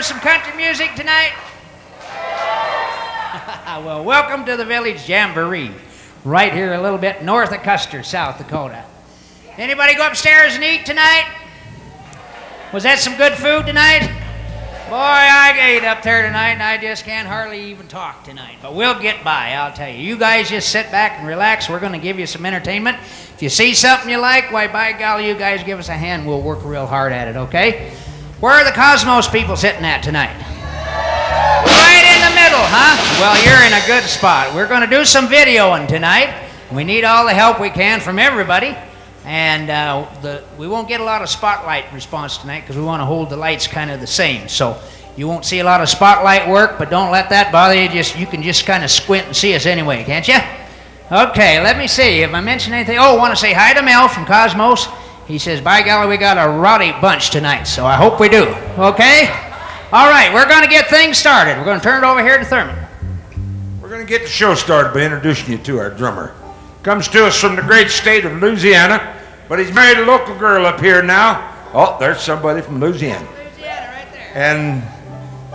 some country music tonight? Well, welcome to the Village Jamboree, right here a little bit north of Custer, South Dakota. Anybody go upstairs and eat tonight? Was that some good food tonight? Boy, I ate up there tonight, and I just can't hardly even talk tonight. But we'll get by, I'll tell you. You guys just sit back and relax. We're going to give you some entertainment. If you see something you like, why, by golly, you guys give us a hand. We'll work real hard at it, okay? Where are the Cosmos people sitting at tonight? Right in the middle, huh? Well, you're in a good spot. We're going to do some videoing tonight. We need all the help we can from everybody. And we won't get a lot of spotlight response tonight because we want to hold the lights kind of the same. So you won't see a lot of spotlight work, but don't let that bother you. You can just kind of squint and see us anyway, can't you? Okay, let me see. If I mention anything, I want to say hi to Mel from Cosmos. He says, by golly, we got a rowdy bunch tonight, so I hope we do. Okay? All right, we're going to get things started. We're going to turn it over here to Thurmon. We're going to get the show started by introducing you to our drummer. Comes to us from the great state of Louisiana, but he's married a local girl up here now. Oh, there's somebody from Louisiana. Louisiana, right there. And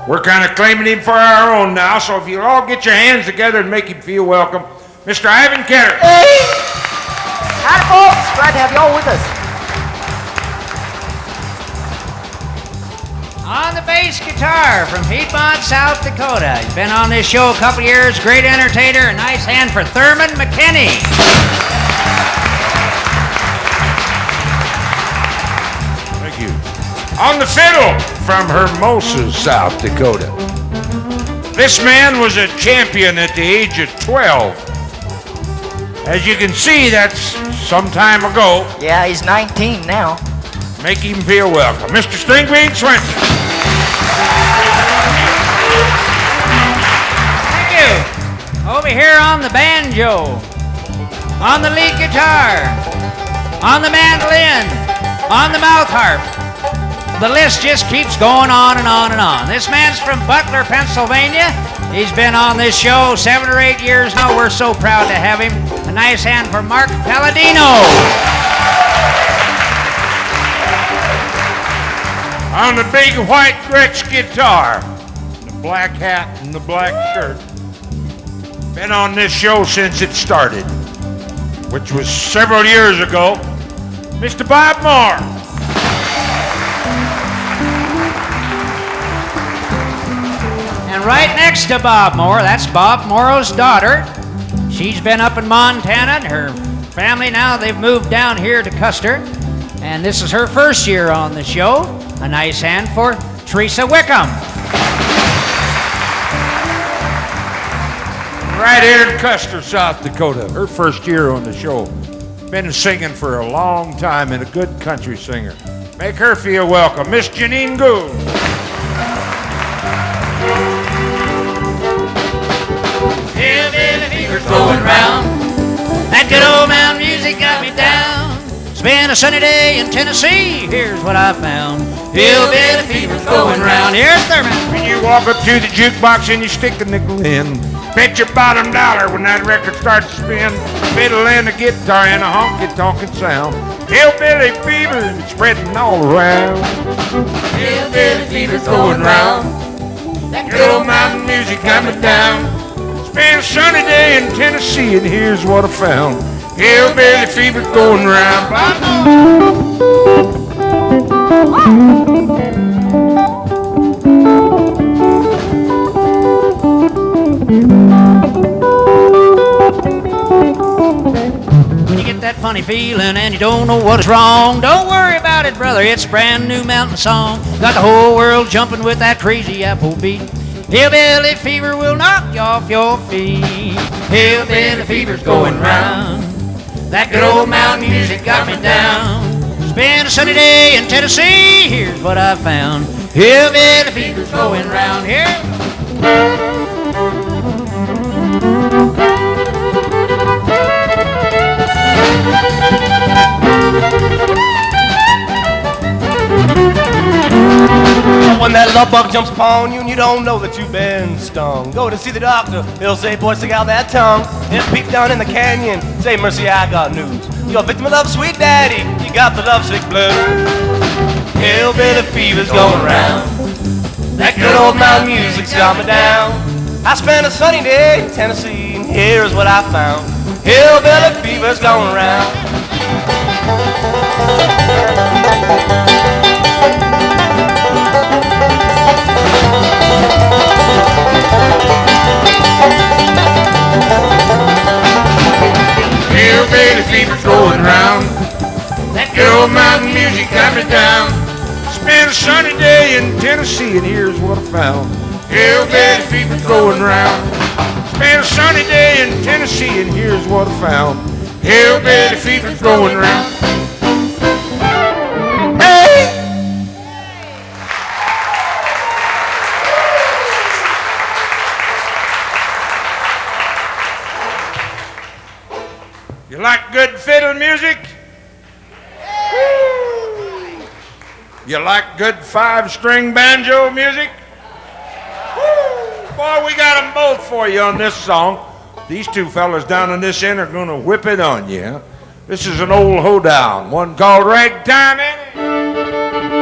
we're kind of claiming him for our own now, so if you'll all get your hands together and make him feel welcome, Mr. Ivan Ketter. Hey! Hi, folks. Glad to have you all with us. On the bass guitar from Piedmont, South Dakota. He's been on this show a couple years, great entertainer. A nice hand for Thurmon McKinney. Thank you. On the fiddle from Hermosa, South Dakota. This man was a champion at the age of 12. As you can see, that's some time ago. Yeah, he's 19 now. Make him feel welcome. Mr. Stringbean Svenson. Thank you. Over here on the banjo, on the lead guitar, on the mandolin, on the mouth harp. The list just keeps going on and on and on. This man's from Butler, Pennsylvania. He's been on this show 7 or 8 years now. We're so proud to have him. A nice hand for Mark Palladino. On the big white Gretsch guitar, the black hat and the black shirt. Been on this show since it started, which was several years ago, Mr. Bob Moore. And right next to Bob Moore, that's Bob Morrow's daughter. She's been up in Montana, and her family now, they've moved down here to Custer. And this is her first year on the show. A nice hand for Teresa Wickham. Right here in Custer, South Dakota. Her first year on the show. Been singing for a long time and a good country singer. Make her feel welcome. Miss Janine Gould. Hillbilly fever's going round. That good old mountain music got me down. It's been a sunny day in Tennessee. Here's what I found. Hillbilly fever's going round. Here's Thurmon. When you walk up to the jukebox and you stick a nickel in, bet your bottom dollar when that record starts to spin, fiddle and a guitar and a honky-tonkin' sound. Hillbilly fever is spreading all around. Hillbilly fever's going round. That good old mountain music got me down. It's been a sunny day in Tennessee and here's what I found. Hillbilly fever going round. When you get that funny feeling and you don't know what is wrong, don't worry about it, brother. It's a brand new mountain song. Got the whole world jumping with that crazy apple beat. Hillbilly fever will knock you off your feet. Hillbilly fever's going round. That good old mountain music got me down. It's been a sunny day in Tennessee. Here's what I found. Hillbilly fever's going round here. When that love bug jumps upon you and you don't know that you've been stung, go to see the doctor. He'll say, boy, stick out that tongue. He'll peep down in the canyon, say, mercy, I got news. You're a victim of love, sweet daddy. You got the lovesick blues. Hillbilly fever's going round. That good old mountain music's got me down. I spent a sunny day in Tennessee, and here's what I found. Hillbilly fever's going around. Hillbilly fever's going round. That good old mountain music got me down. Spent a sunny day in Tennessee, and here's what I found. Hillbilly fever's going round. Spent a sunny day in Tennessee, and here's what I found. Hillbilly fever's going round. Hey! You like good fiddle music? You like good 5-string banjo music? Boy, we got them both for you on this song. These two fellas down in this end are going to whip it on you. Huh? This is an old hoedown, one called Ragtime Annie.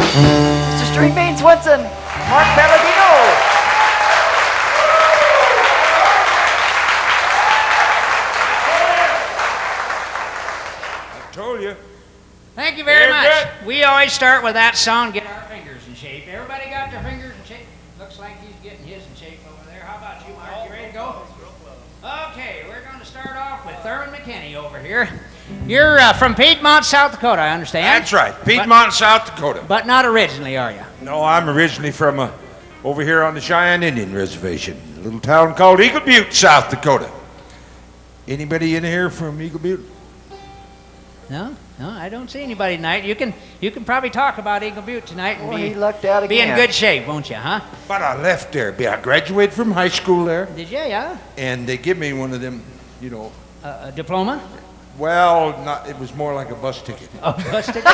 Stringbean Svenson, Mark Palladino. I told you. Thank you very Very much. good. We always start with that song, get our fingers in shape. Everybody got their fingers in shape? Looks like he's getting his in shape over there. How about you, Mark? You ready to go? Okay, we're going to start off with Thurmon McKinney over here. You're from Piedmont, South Dakota, I understand. That's right, Piedmont, South Dakota. But not originally, are you? No, I'm originally from over here on the Cheyenne Indian Reservation, a little town called Eagle Butte, South Dakota. Anybody in here from Eagle Butte? No, I don't see anybody tonight. You can probably talk about Eagle Butte tonight and Well, he lucked out be in again. good shape, won't you, huh? But I left there. I graduated from high school there, Did you, yeah? and they give me one of them, you know, A diploma? well, it was more like a bus ticket. Oh, bus ticket?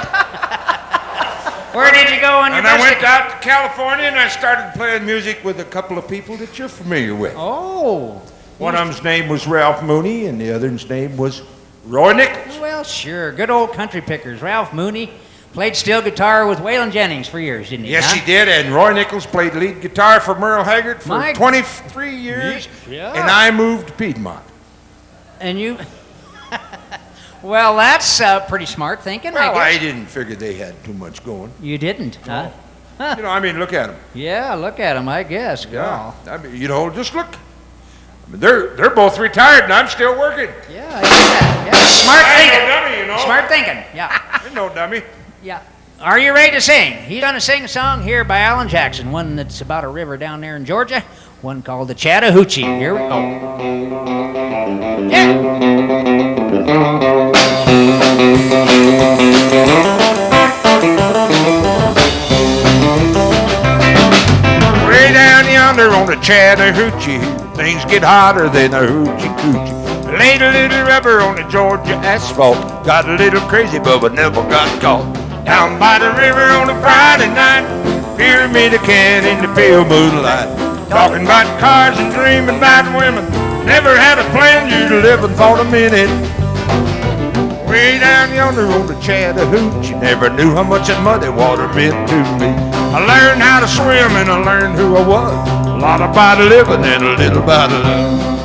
Where did you go on your And I bus went ticket? out to California, and I started playing music with a couple of people that you're familiar with. Oh. One of them's name was Ralph Mooney, and the other's name was Roy Nichols. Well, sure. Good old country pickers. Ralph Mooney played steel guitar with Waylon Jennings for years, didn't he? Yes, huh? he did, and Roy Nichols played lead guitar for Merle Haggard for My- 23 years, Yeah. and I moved to Piedmont. And you... Well, that's pretty smart thinking, Well, I I guess. didn't figure they had too much going. You didn't, huh? You know, I mean, look at them. Yeah, look at him, I guess. Yeah. Wow. I mean, you know, just look. They're both retired and I'm still working. Yeah, I get that. Yeah. Smart I ain't thinking. no dummy, you know. Smart thinking. Yeah. Ain't no dummy. Yeah. Are you ready to sing? He's gonna sing a song here by Alan Jackson, one that's about a river down there in Georgia, one called the Chattahoochee. Here we go. Yeah. Way down yonder on the Chattahoochee, things get hotter than a hoochie coochie. Laid a little rubber on the Georgia asphalt, got a little crazy but never got caught. Down by the river on a Friday night, pyramid a can in the pale moonlight. Talking about cars and dreaming about women, never had a plan, just living for the minute. Way down yonder on the Chattahoochee, never knew how much that muddy water meant to me. I learned how to swim and I learned who I was. A lot about living and a little about love.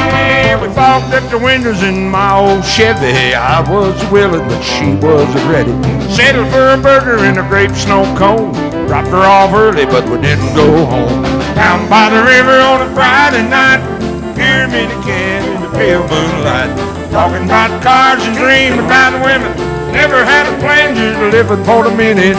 Hey, we fogged up the windows in my old Chevy. I was willing, but she wasn't ready. Settled for a burger and a grape snow cone. Dropped her off early, but we didn't go home. Down by the river on a Friday night, pyramid a can in the pale moonlight. Talking about cars and dreaming about women, never had a plan, just living for the minute.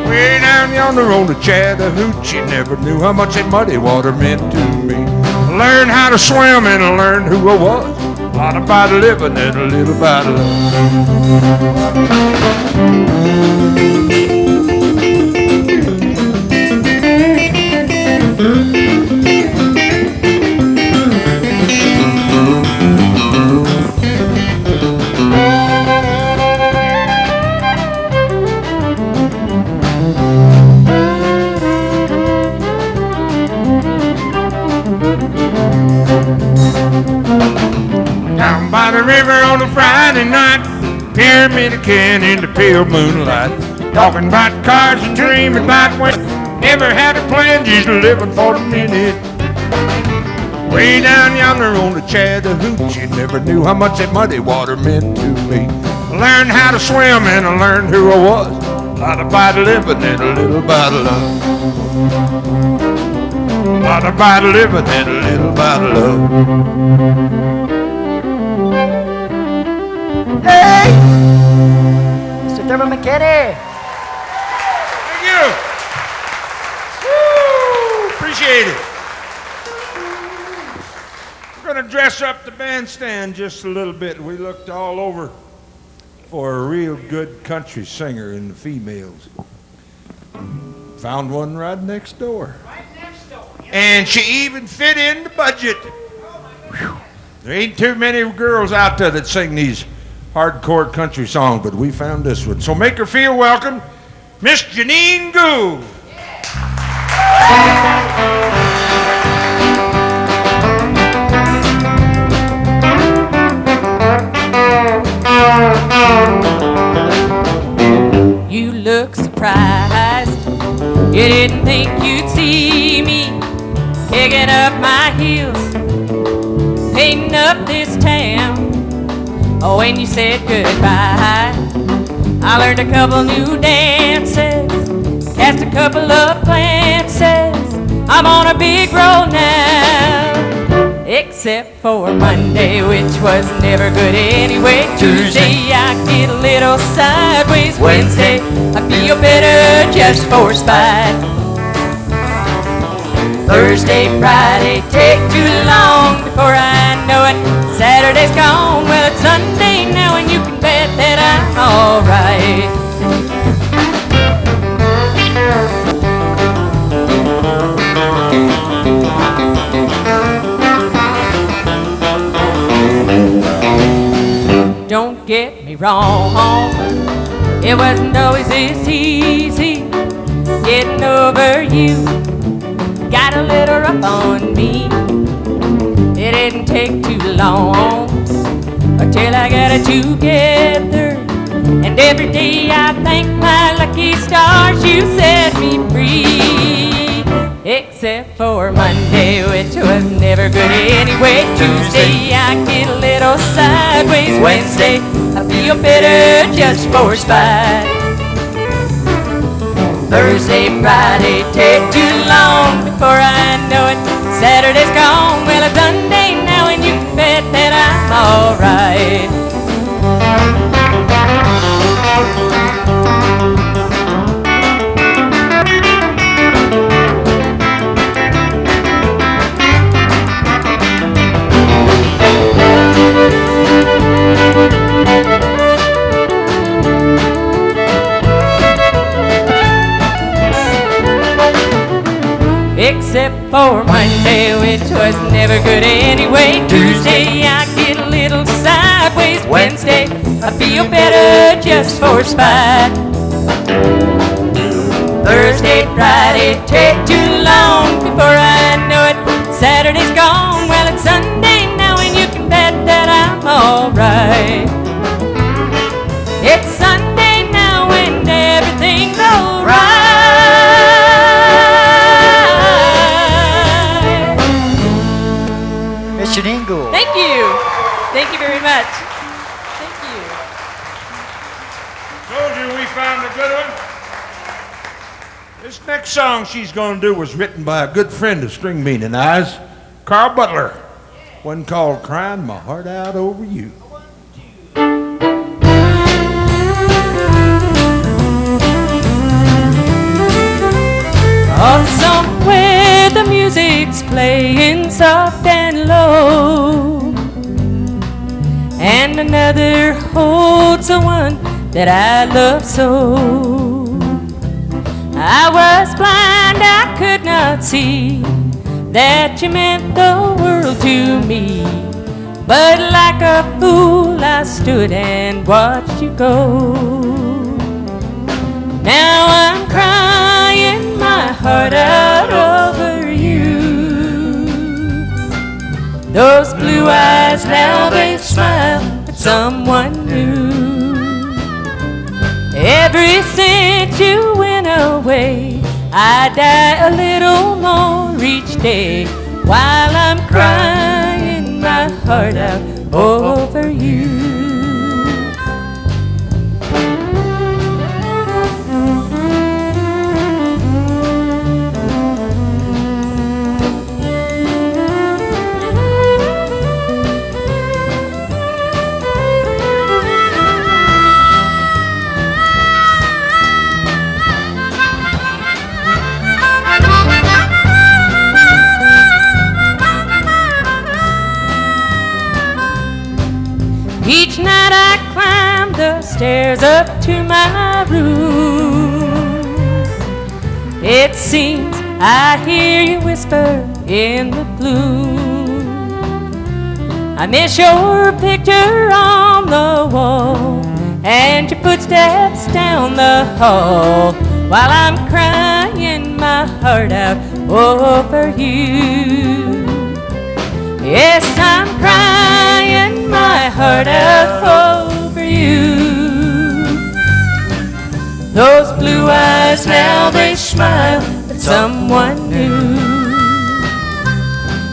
Way down yonder on the Chattahoochee, never knew how much that muddy water meant to me. I learned how to swim and I learned who I was. A lot about living and a little about love. Down by the river on a Friday night, pyramid a can in the pale moonlight. Talking about cars and dreaming about women, never had a plan, just living for the minute. Way down yonder on the Chattahoochee, never knew how much that muddy water meant to me. I learned how to swim and I learned who I was. A lot about living and a little about love. A lot about living and a little about love. Hey! Mr. Thurmon McKinney! Thank you. Woo! Appreciate it. We're going to dress up the bandstand just a little bit. We looked all over for a real good country singer in the females. Found one right next door. Right next door. And she even fit in the budget. Whew. There ain't too many girls out there that sing these hardcore country songs, but we found this one. So make her feel welcome, Miss Janine Gould. You look surprised. You didn't think you'd see me kicking up my heels, painting up this town. Oh, when you said goodbye, I learned a couple new dances, cast a couple of glances. I'm on a big roll now, except for Monday, which was never good anyway. Tuesday, I get a little sideways. Wednesday, I feel better just for spite. Thursday, Friday, take too long before I know it. Saturday's gone, well it's Sunday now, and you can bet that I'm alright. Don't get me wrong, it wasn't always this easy getting over you. Got a little rough on me. It didn't take too long until I got it together. And every day I thank my lucky stars you set me free. Except for Monday, which was never good anyway. Tuesday I get a little so sideways. Wednesday, I feel better just for spite. Thursday, Friday, take too long before I know it. Saturday's gone, well it's Sunday now, and you can bet that I'm alright. Except for Monday, which was never good anyway. Tuesday, I get a little sideways. Wednesday, I feel better just for spite. Thursday, Friday, take too long before I know it. Saturday's gone, well it's Sunday now, and you can bet that I'm alright. It's Sunday now and everything's alright. Dingle. Thank you. Thank you very much. Thank you. Told you we found a good one. This next song she's going to do was written by a good friend of Stringbean and I's, Carl Butler. One called Crying My Heart Out Over You. Oh, somewhere the music's playing soft and low, and another holds the one that I love so. I was blind, I could not see that you meant the world to me, but like a fool I stood and watched you go. Now I'm crying my heart out over you. Those blue eyes now they smile at someone new. Ever since you went away, I die a little more each day, while I'm crying my heart out over you. Each night I climb the stairs up to my room. It seems I hear you whisper in the gloom. I miss your picture on the wall and your footsteps down the hall, while I'm crying my heart out over you. Yes, I'm crying my heart out over you. Those blue eyes now they smile at someone new.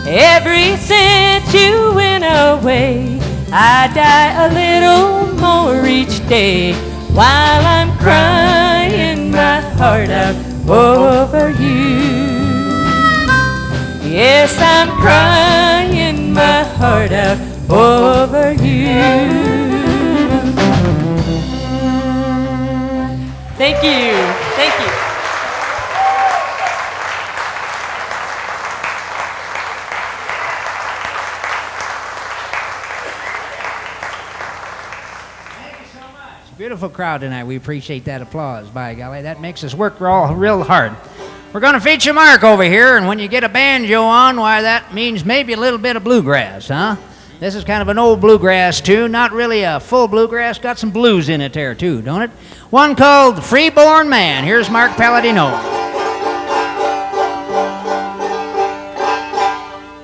Ever since you went away, I die a little more each day, while I'm crying my heart out over you. Yes, I'm crying my heart out over you. Thank you. Thank you. Beautiful crowd tonight. We appreciate that applause. By golly, that makes us work all real hard. We're going to feature Mark over here, and when you get a banjo on, why, that means maybe a little bit of bluegrass, huh? This is kind of an old bluegrass tune, not really a full bluegrass, got some blues in it there too, don't it? One called Freeborn Man. Here's Mark Palladino.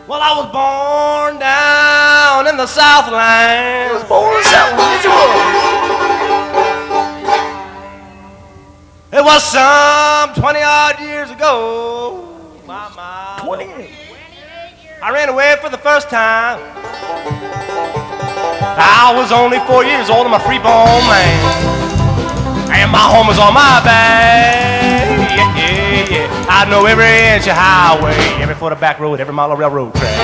Well, I was born down in the Southland. He was born in Southland. Yes, he was. It was some 20-odd years ago. My. 28. I ran away for the first time. I was only 4 years old, I'm a free-born man. And my home is on my back. Yeah, yeah, yeah. I know every inch of highway, every foot of back road, every mile of railroad track.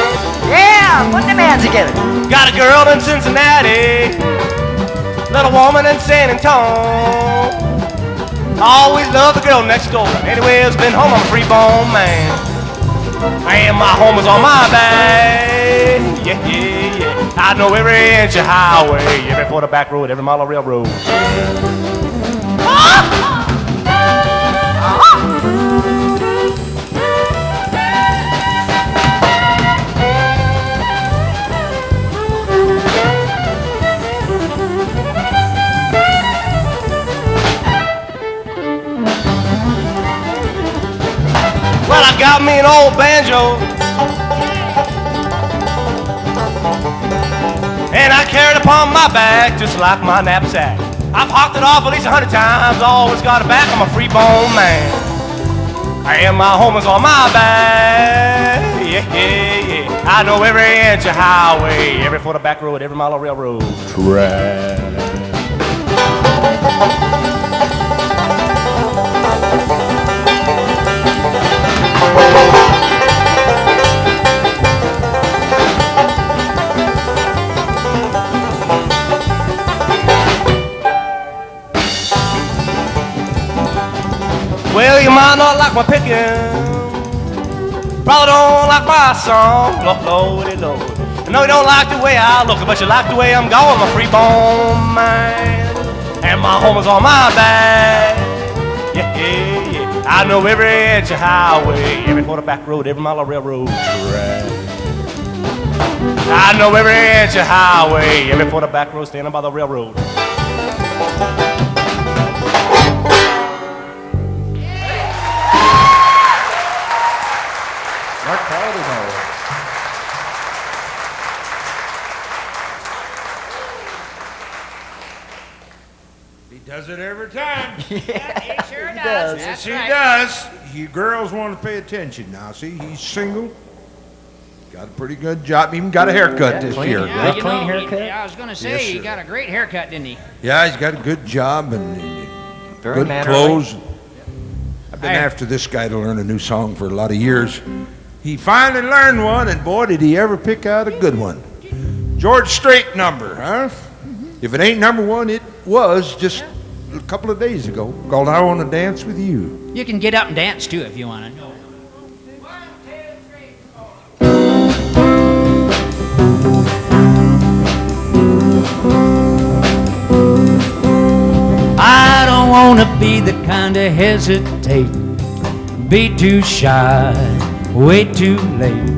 Yeah, put them hands together. Got a girl in Cincinnati, little woman in San Antonio. Always loved the girl next door. Anyway, it's been home, I'm a free-born man. And my home is on my back. Yeah, yeah, yeah. I know every inch of highway, every foot of back road, every mile of railroad. Well, I got me an old banjo, and I carry it upon my back just like my knapsack. I've hawked it off at least 100 times, always got it back, I'm a free-born man. And my home is on my back. Yeah, yeah, yeah. I know every inch of highway, every foot of back road, every mile of railroad track. Well, you might not like my picking, probably don't like my song, lordy, lord. I know you don't like the way I look, but you like the way I'm going. I'm a free-born man, and my home is on my back. Yeah, yeah, yeah. I know every inch of highway, every foot of back road, every mile of railroad track. I know every inch of highway, every foot of back road, standing by the railroad. Does it every time. Yeah, he sure does. does. That's Yes, he right. does. You girls want to pay attention now. See, he's single. Got a pretty good job. Even got a haircut this clean. year. Yeah, Good clean haircut? I was going to say, Yes, he sir. got a great haircut, didn't he? Yeah, he's got a good job and Very good mannerly. clothes. I've been Hey. after this guy to learn a new song for a lot of years. He finally learned one, and boy, did he ever pick out a good one. George Strait number, huh? If it ain't number one, it was just a couple of days ago, called I Want to Dance With You. You can get up and dance, too, if you want to. I don't want to be the kind to hesitate, be too shy, wait too late.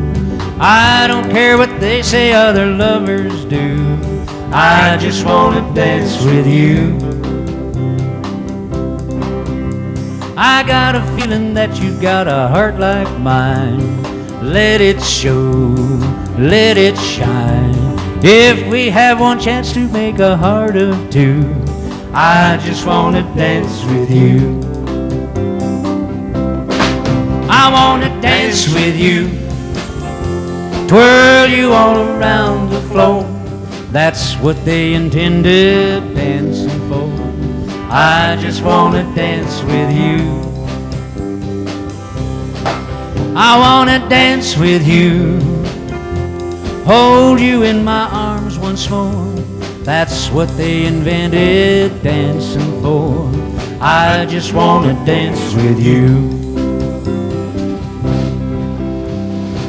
I don't care what they say other lovers do. I just want to dance with you. I got a feeling that you've got a heart like mine. Let it show, let it shine. If we have one chance to make a heart of two, I just want to dance with you. I want to dance with you, twirl you all around the floor. That's what they intended dancing for. I just want to dance with you. I want to dance with you, hold you in my arms once more. That's what they invented dancing for. I just want to dance with you.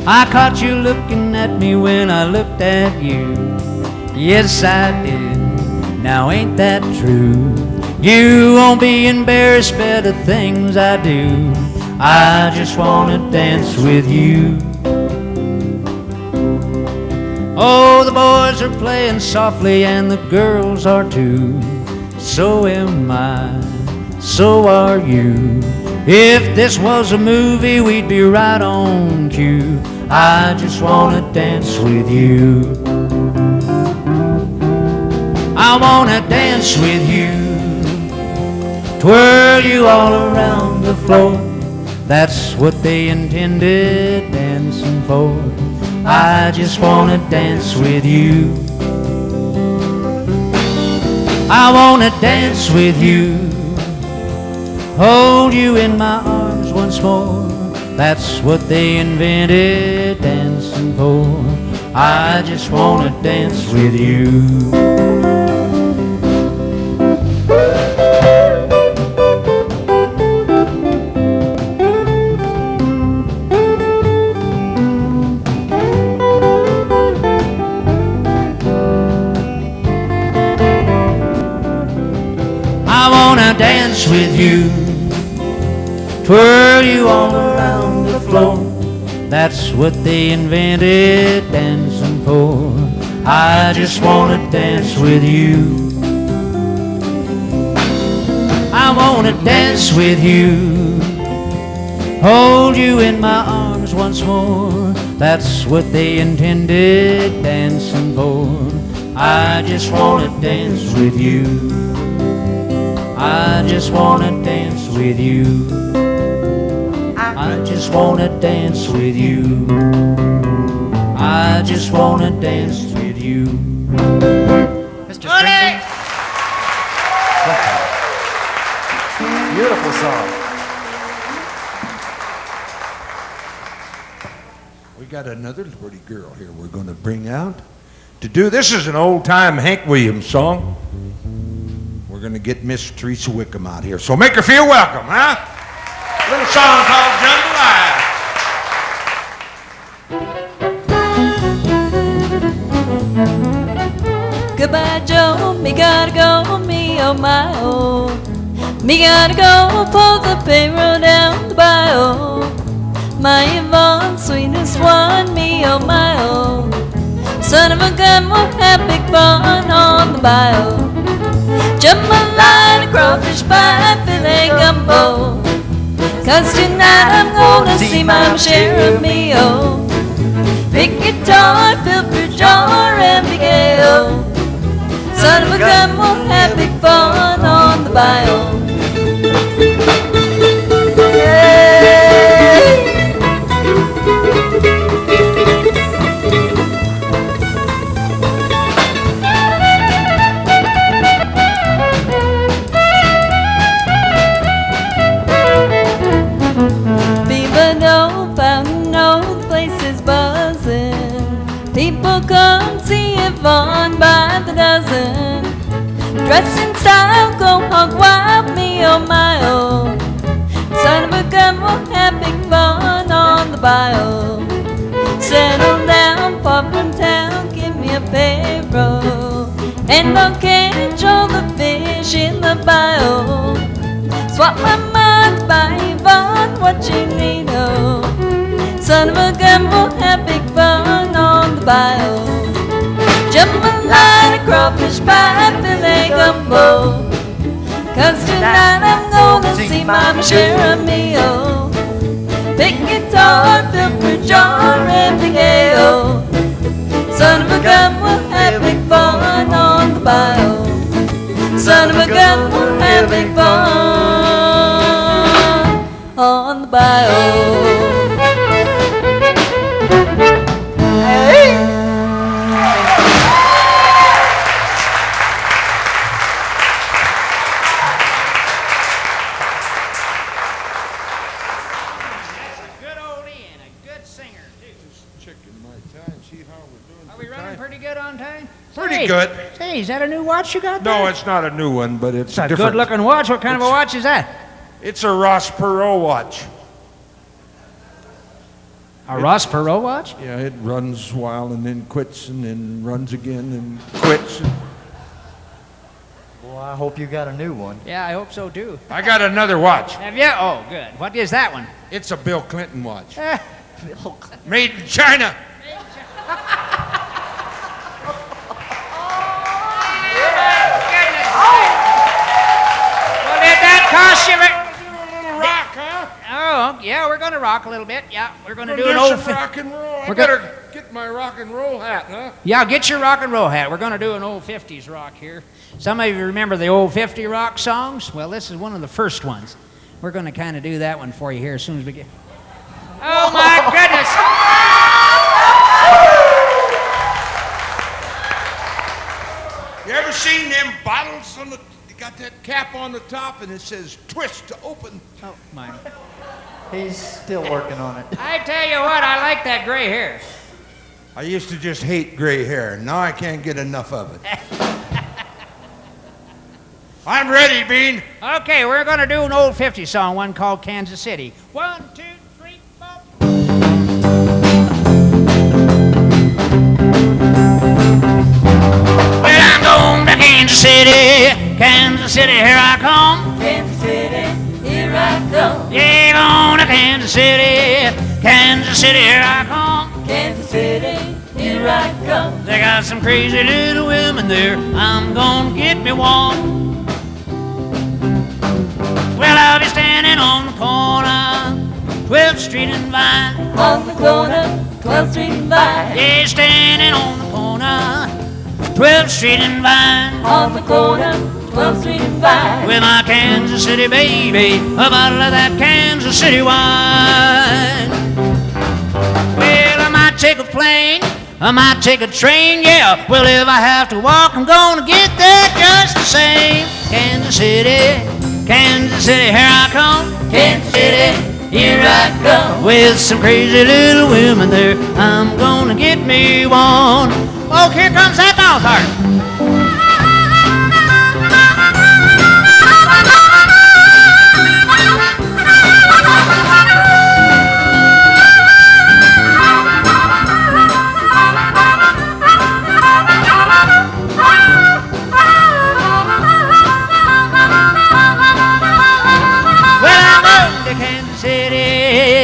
I caught you looking at me when I looked at you. Yes, I did. Now ain't that true? You won't be embarrassed by the things I do. I just want to dance with you. Oh, the boys are playing softly and the girls are too. So am I, so are you. If this was a movie, we'd be right on cue. I just want to dance with you. I want to dance with you, twirl you all around the floor. That's what they intended dancing for. I just want to dance with you. I wanna dance with you, hold you in my arms once more. That's what they invented dancing for. I just wanna dance with you. I wanna dance with you, twirl you all around the floor. That's what they invented dancing for. I just wanna dance with you. I wanna dance with you, hold you in my arms once more. That's what they intended dancing for. I just wanna dance with you. I just wanna dance with you. I just wanna dance with you. I just wanna dance with you. Mr. Stringbean. Beautiful song. We got another pretty girl here we're going to bring out to do. This is an old-time Hank Williams song. We're going to get Miss Teresa Wickham out here. So make her feel welcome, huh? A little song called Jambalaya. Goodbye, Joe. Me gotta go, me oh my oh. Me gotta go pull the payroll down the bayou. My Yvonne, sweetest one, me oh my oh. Son of a gun, we'll have big fun on the bayou. Jambalaya, crawfish pie, filet gumbo. 'Cause tonight I'm gonna see my share of me oh. Big guitar, fill for jar and big ale. Son of a gun, we'll have big fun on the bayou. People come see Yvonne by the dozen. Dress in style, go hog wild, me oh my oh. Son of a gun, we'll have big fun on the bayou. Settle down, pop from town, give me a payroll. And I'll catch all the fish in the bayou. Swap my mind by Yvonne, what you need oh. Son of a gun, we'll have big fun on the bayou. Jambalaya, crawfish pie, filet gumbo. 'Cause tonight I'm gonna see my share of me oh. Big guitar, fill for jar and big ale. Son of a gun, we'll have big fun on the bayou. Son of a gun, we'll have big fun on the bayou. Pretty good. Hey, is that a new watch you got there? No, it's not a new one, but it's a different. good-looking watch. What kind of a watch is that? It's a Ross Perot watch. A Ross Perot watch? Yeah, it runs a while and then quits and then runs again and quits. Well, I hope you got a new one. Yeah, I hope so too. I got another watch. Have you? Oh, good. What is that one? It's a Bill Clinton watch. Bill Clinton. Made in China. Cost you a little rock, huh? Oh, yeah, we're going to rock a little bit. Yeah, we're going to do an old rock and roll. I better get my rock and roll hat, huh? Yeah, get your rock and roll hat. We're going to do an old 50s rock here. Some of you remember the old 50 rock songs? Well, this is one of the first ones. We're going to kind of do that one for you here as soon as we get... Oh, my goodness! You ever seen them bottles on the. You got that cap on the top, and it says "twist to open." Oh, my. He's still working on it. I tell you what, I like that gray hair. I used to just hate gray hair. Now I can't get enough of it. I'm ready, Bean. Okay, we're going to do an old 50s song, one called Kansas City. 1, 2, 3, 4. Well, I'm going to Kansas City, Kansas City, here I come. Kansas City, here I come. Yeah, going to Kansas City, Kansas City, here I come. Kansas City, here I come. They got some crazy little women there, I'm gonna get me one. Well, I'll be standing on the corner, 12th Street and Vine. On the corner, 12th Street and Vine. Yeah, standing on the corner, 12th Street and Vine. On the corner, 12th Street and Vine. With my Kansas City baby, a bottle of that Kansas City wine. Well, I might take a plane, I might take a train, yeah. Well, if I have to walk, I'm gonna get there just the same. Kansas City, Kansas City, here I come. Kansas City, here I come. With some crazy little women there, I'm gonna get me one. Oh, here comes that mouth harp.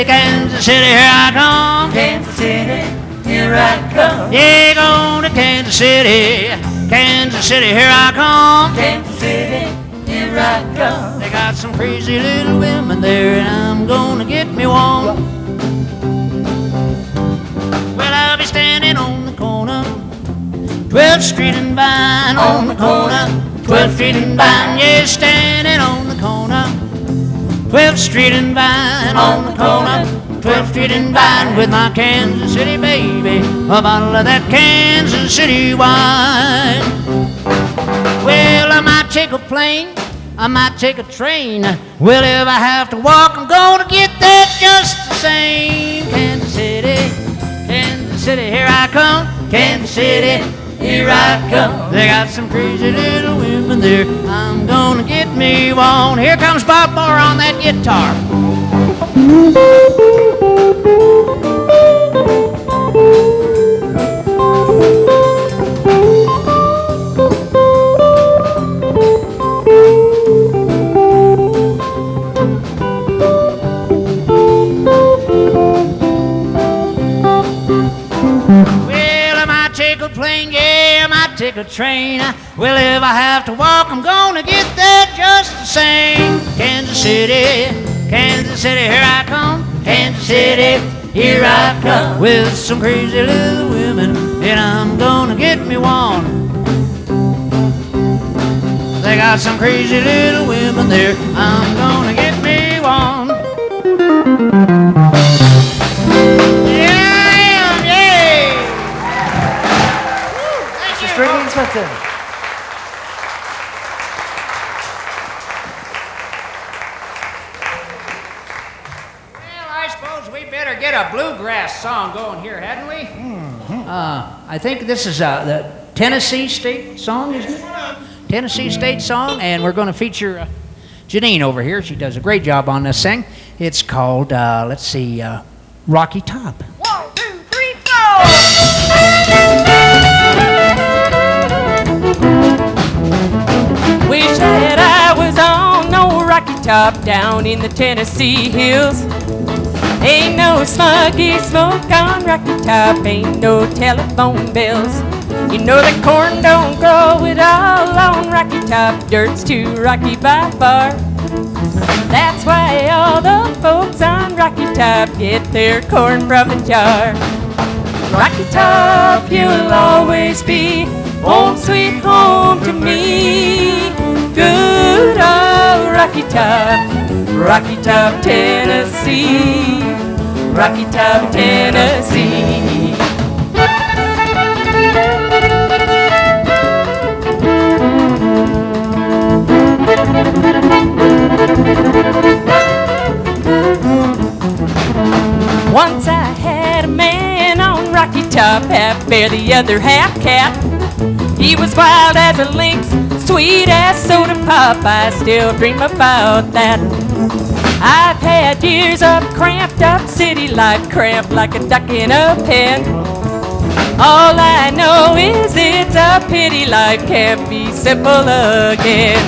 Kansas City, here I come. Kansas City, here I come. Yeah, going to Kansas City, Kansas City, here I come. Kansas City, here I come. They got some crazy little women there, and I'm gonna get me one. Well, I'll be standing on the corner, 12th Street and Vine. On the corner, 12th Street and Vine. Yeah, standing on the corner, 12th Street and Vine. On the corner, 12th Street and Vine. With my Kansas City baby, a bottle of that Kansas City wine. Well, I might take a plane, I might take a train. Well, if I have to walk, I'm gonna get there just the same. Kansas City, Kansas City, here I come. Kansas City, here I come. They got some crazy little women there, I'm gonna get me one. Here comes Bob Moore on that guitar. Well, I might take a plane, yeah, I might take a train. Well, if I have to walk, I'm gonna get there just the same. Kansas City, Kansas City, here I come. Kansas City, here I come. With some crazy little women, and I'm gonna get me one. They got some crazy little women there, I'm gonna get me one. Stringbean Svenson. Well, I suppose we better get a bluegrass song going here, hadn't we? I think this is the Tennessee State song, isn't it? Tennessee State song, and we're going to feature Janine over here. She does a great job on this thing. It's called, let's see, Rocky Top. 1, 2, 3, 4. Wish that I was on no Rocky Top down in the Tennessee hills. Ain't no smuggy smoke on Rocky Top, ain't no telephone bells. You know that corn don't grow at all on Rocky Top, dirt's too rocky by far. That's why all the folks on Rocky Top get their corn from a jar. Rocky Top, you'll always be home sweet home to me. Good old Rocky Top, Rocky Top, Tennessee. Rocky Top, Tennessee. Top, half bear, the other half cat. He was wild as a lynx, sweet as soda pop. I still dream about that. I've had years of cramped up city life, cramped like a duck in a pen. All I know is it's a pity life can't be simple again.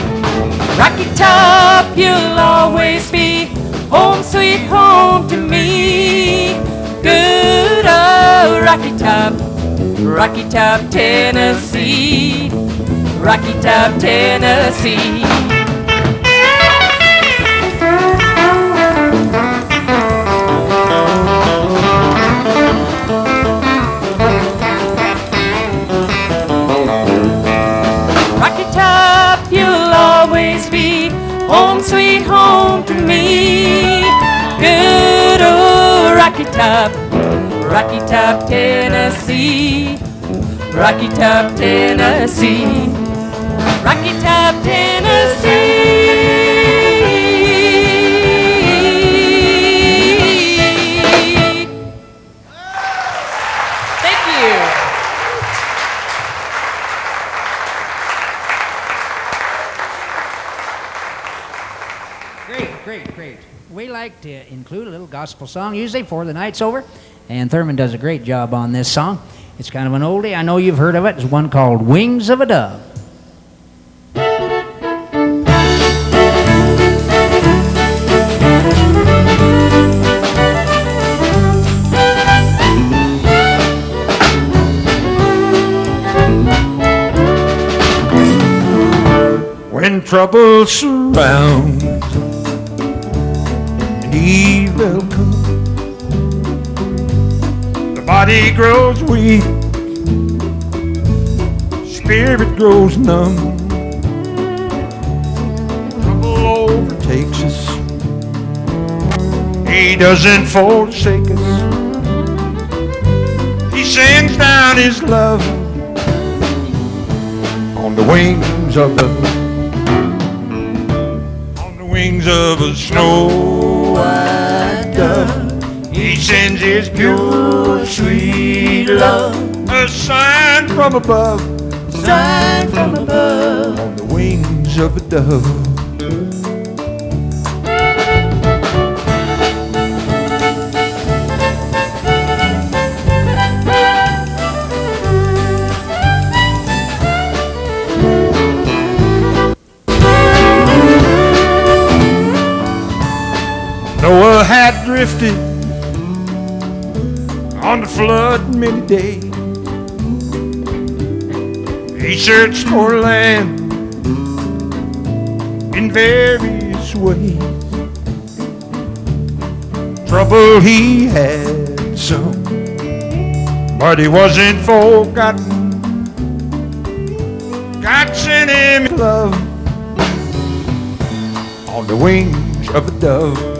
Rocky Top, you'll always be home sweet home to me. Good old Rocky Top, Tennessee. Rocky Top, Tennessee. Rocky Top, you'll always be home sweet home to me. Good old Rocky Top, Tennessee. Rocky Top, Tennessee. Rocky Top, Tennessee. Thank you. Great. We like to include a little gospel song usually before the night's over, and Thurmon does a great job on this song. It's kind of an oldie. I know you've heard of it. It's one called Wings of a Dove. When trouble surrounds and evil comes, the body grows weak, spirit grows numb. Trouble overtakes us, He doesn't forsake us. He sends down His love on the wings of a snow white dove. He sends His pure, sweet love, a sign from above, on the wings of a dove. Noah had drifted on the flood many days. He searched for land in various ways. Trouble he had some, but he wasn't forgotten. God sent him love on the wings of a dove.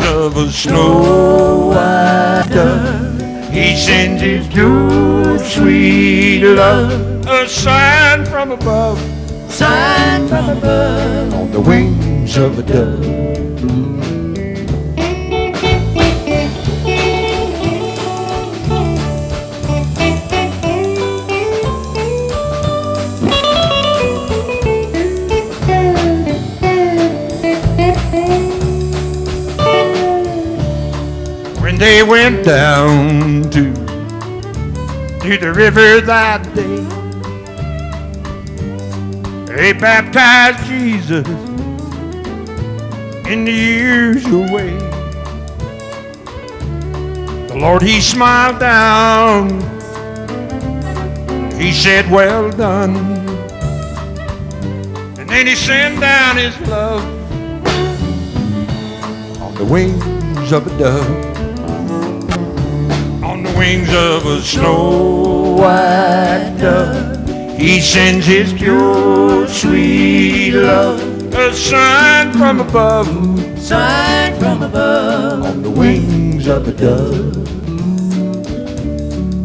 Of a snow white dove, He sends His pure, sweet love, a sign from above, on the wings of a dove. They went down to the river that day. They baptized Jesus in the usual way. The Lord, He smiled down. He said, well done. And then He sent down His love on the wings of a dove. Wings of a snow white dove, He sends His pure, sweet love, a sign from above, on the wings of a dove.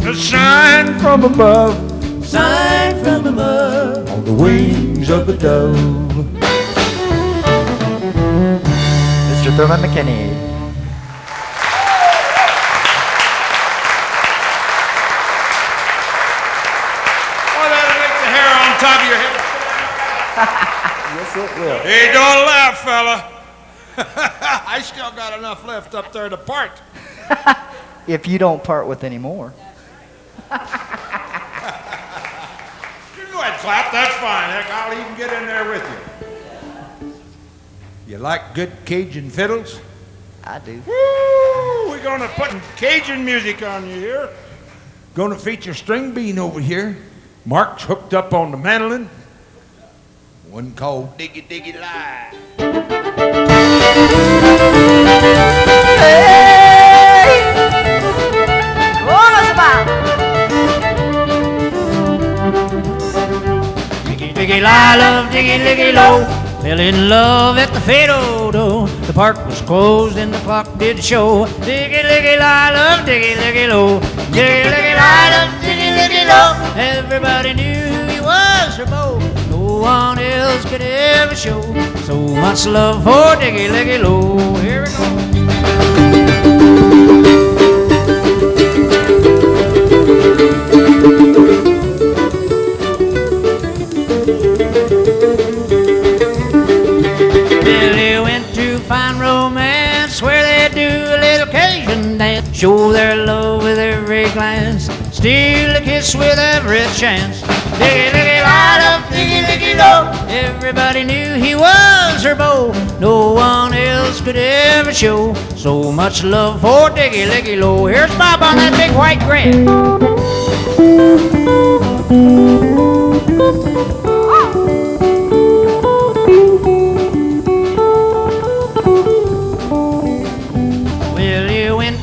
A sign from above, on the wings of a dove. Mr. Thurmon McKinney. it will. Hey, don't laugh, fella. I still got enough left up there to part. If you don't part with any more. You go ahead, clap. That's fine. Heck, I'll even get in there with you. You like good Cajun fiddles? I do. Woo! We're gonna put Cajun music on you here. Gonna feature Stringbean over here. Mark's hooked up on the mandolin. One called Diggy Diggy Lie. Hey! What was about? Diggy, diggy, lie, love, diggy, diggy, low. Fell in love at the Fado. The park was closed and the clock did show. Diggy, diggy, lie, love, diggy, diggy, low. Diggy, diggy, lie, love, diggy, diggy, low. Everybody knew who he was, her beau. No one else could ever show so much love for Diggy, diggy, low. Here we go. Billy went to find romance where they do a little Cajun dance. Show their love with every glance, steal a kiss with every chance. Diggy, diggy, light up, diggy, diggy, low. Everybody knew he was her beau. No one else could ever show so much love for Diggy, diggy, low. Here's Bob on that big white grass.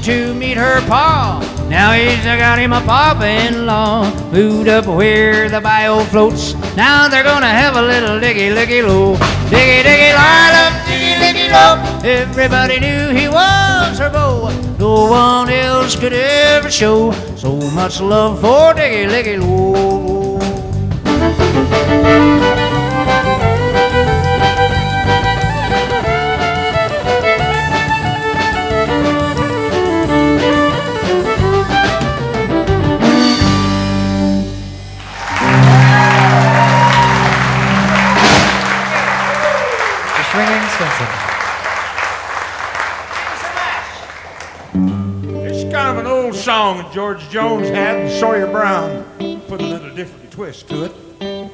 To meet her pa. Now he's got him a papa-in-law. Moved up where the bayou floats. Now they're gonna have a little diggy, diggy, low. Diggy, diggy, light up, diggy, diggy, low. Everybody knew he was her beau. No one else could ever show so much love for Diggy, diggy, low. Stringbean Svenson. It's kind of an old song that George Jones had and Sawyer Brown put a little different twist to it. And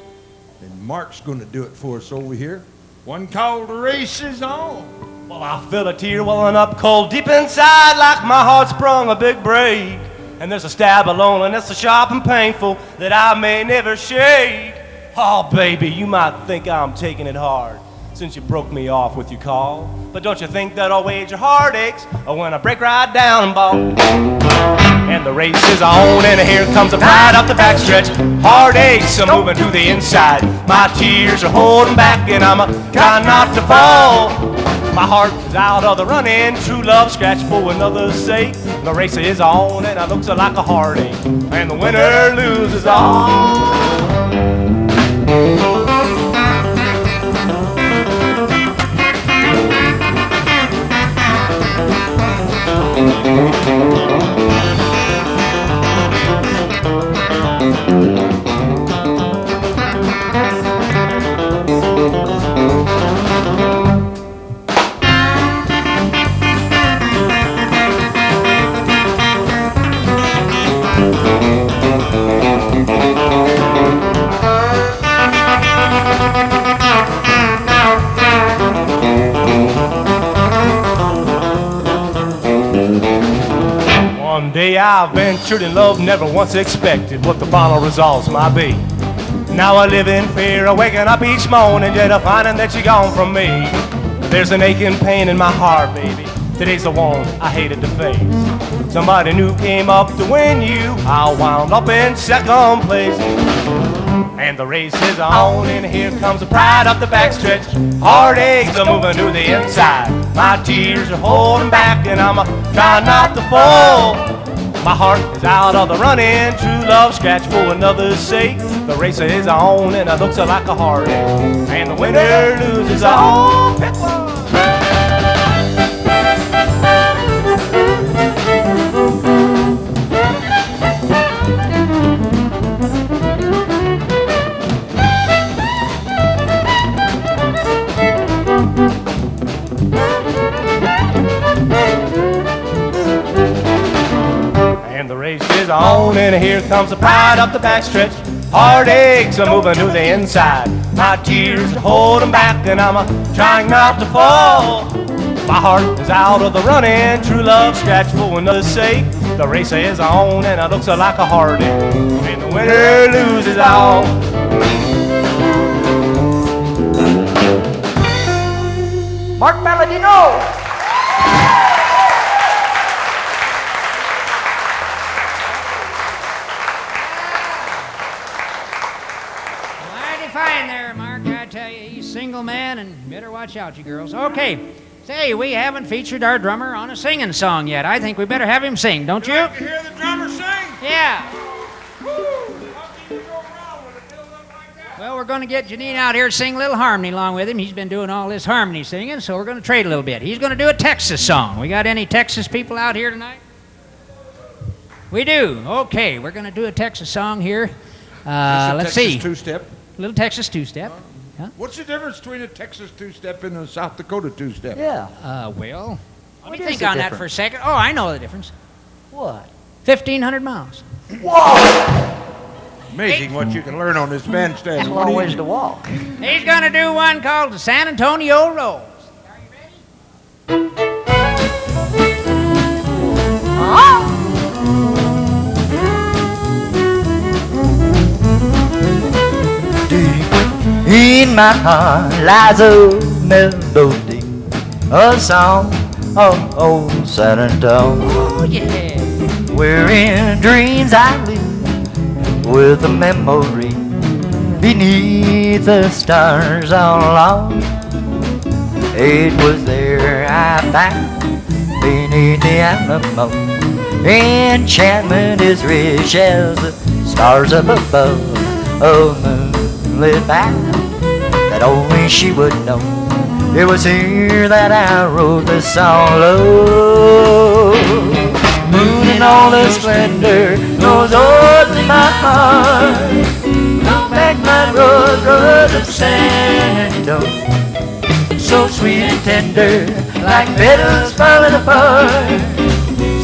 Mark's going to do it for us over here. One called The Race Is On. Well, I feel a tear welling up cold deep inside like my heart sprung a big break. And there's a stab of loneliness so sharp and painful that I may never shake. Oh, baby, you might think I'm taking it hard since you broke me off with your call. But don't you think that I'll wage your heartaches when I break right down and ball? And the race is on, and here comes a ride up the backstretch. Heartaches are moving to the inside. My tears are holding back, and I'm trying not to fall. My heart is out of the running, true love scratched for another's sake. The race is on, and it looks like a heartache, and the winner loses all. One day I ventured in love, never once expected what the final results might be. Now I live in fear of waking up each morning yet of finding that you're gone from me. There's an aching pain in my heart, baby. Today's the one I hated to face. Somebody new came up to win you. I wound up in second place. And the race is on, and here comes the pride up the backstretch. Heartaches are moving to the inside. My tears are holding back, and I'm trying not to fall. My heart is out of the running, true love scratch for another's sake. The race is on, and it looks like a heartache, and the winner loses all. Pick one. on, and here comes the pride up the backstretch. Heartaches are moving to the inside. My tears hold them back, and I'm trying not to fall. My heart is out of the running, true love scratched for another's sake. The race is on, and it looks like a heartache. And the winner loses all. Mark Palladino. Mighty fine there, Mark. I tell you, he's a single man, and better watch out, you girls. Okay. Say, we haven't featured our drummer on a singing song yet. I think we better have him sing, don't you? Like to hear the drummer sing? Yeah. Woo! How can you go wrong with a build-up like that? Well, we're going to get Janine out here to sing a little harmony along with him. He's been doing all this harmony singing, so we're going to trade a little bit. He's going to do a Texas song. We got any Texas people out here tonight? We do. Okay, we're going to do a Texas song here. Let's see. Texas two-step. A little Texas two-step. Huh? What's the difference between a Texas two-step and a South Dakota two-step? Yeah. Well, let me What is think the on that for a difference? second. Oh, I know the difference. What? 1,500 miles. Amazing what you can learn on this bandstand. That's a long ways to walk. He's going to do one called the San Antonio Rose. In my heart lies a melody, a song of old San Antonio. Oh, yeah. Where in dreams I live with a memory beneath the stars all along. It was there I found beneath the Alamo. Enchantment is rich as the stars up above, a moonlit bound that only she would know. It was here that I wrote the song, love. Moon in all the splendor knows only my heart. Come back, my rose of San Antonio. So sweet and tender, like petals falling apart.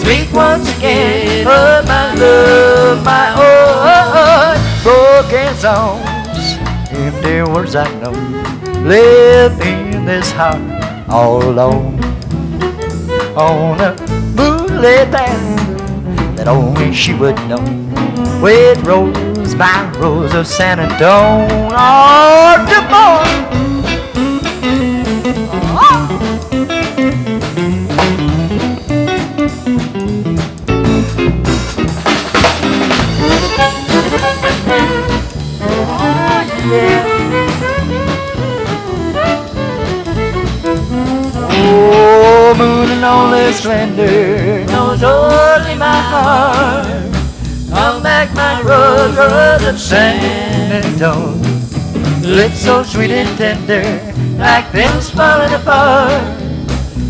Speak once again of my love, my own. Broken songs, empty words I know, live in this heart all alone. On a moonlit path that only she would know. With Rose, my Rose of San Antonio. Oh, tomorrow. Oh, moon and all the splendor knows only my heart. Come back, my rose, rose of San Antonio. Lips so sweet and tender, like petals falling apart.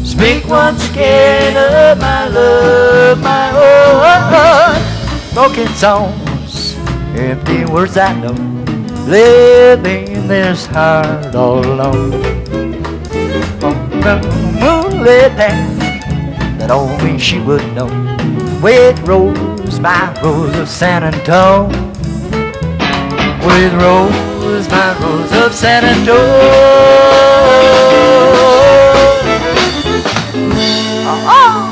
Speak once again of my love, my own. Broken songs, empty words I know, live in this heart all alone. On the moonlit path that only she would know. With Rose, my Rose of San Antonio. With Rose, my Rose of San Antonio. Oh,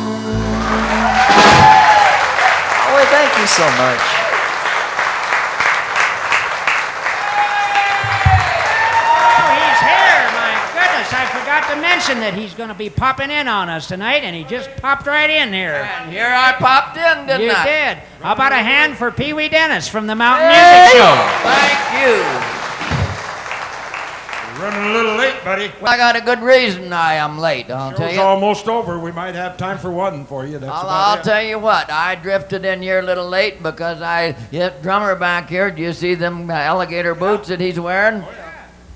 well, thank you so much. I forgot to mention that he's going to be popping in on us tonight, and he just popped right in here. And here I popped in, didn't You I? did. How about a hand for Pee Wee Dennis from the Mountain Music Show? Thank you. You're running a little late, buddy. Well, I got a good reason I am late, I'll tell Show's you. almost over. We might have time for one for you. That's I'll about it. tell you what, I drifted in here a little late because that drummer back here, do you see them alligator boots that he's wearing?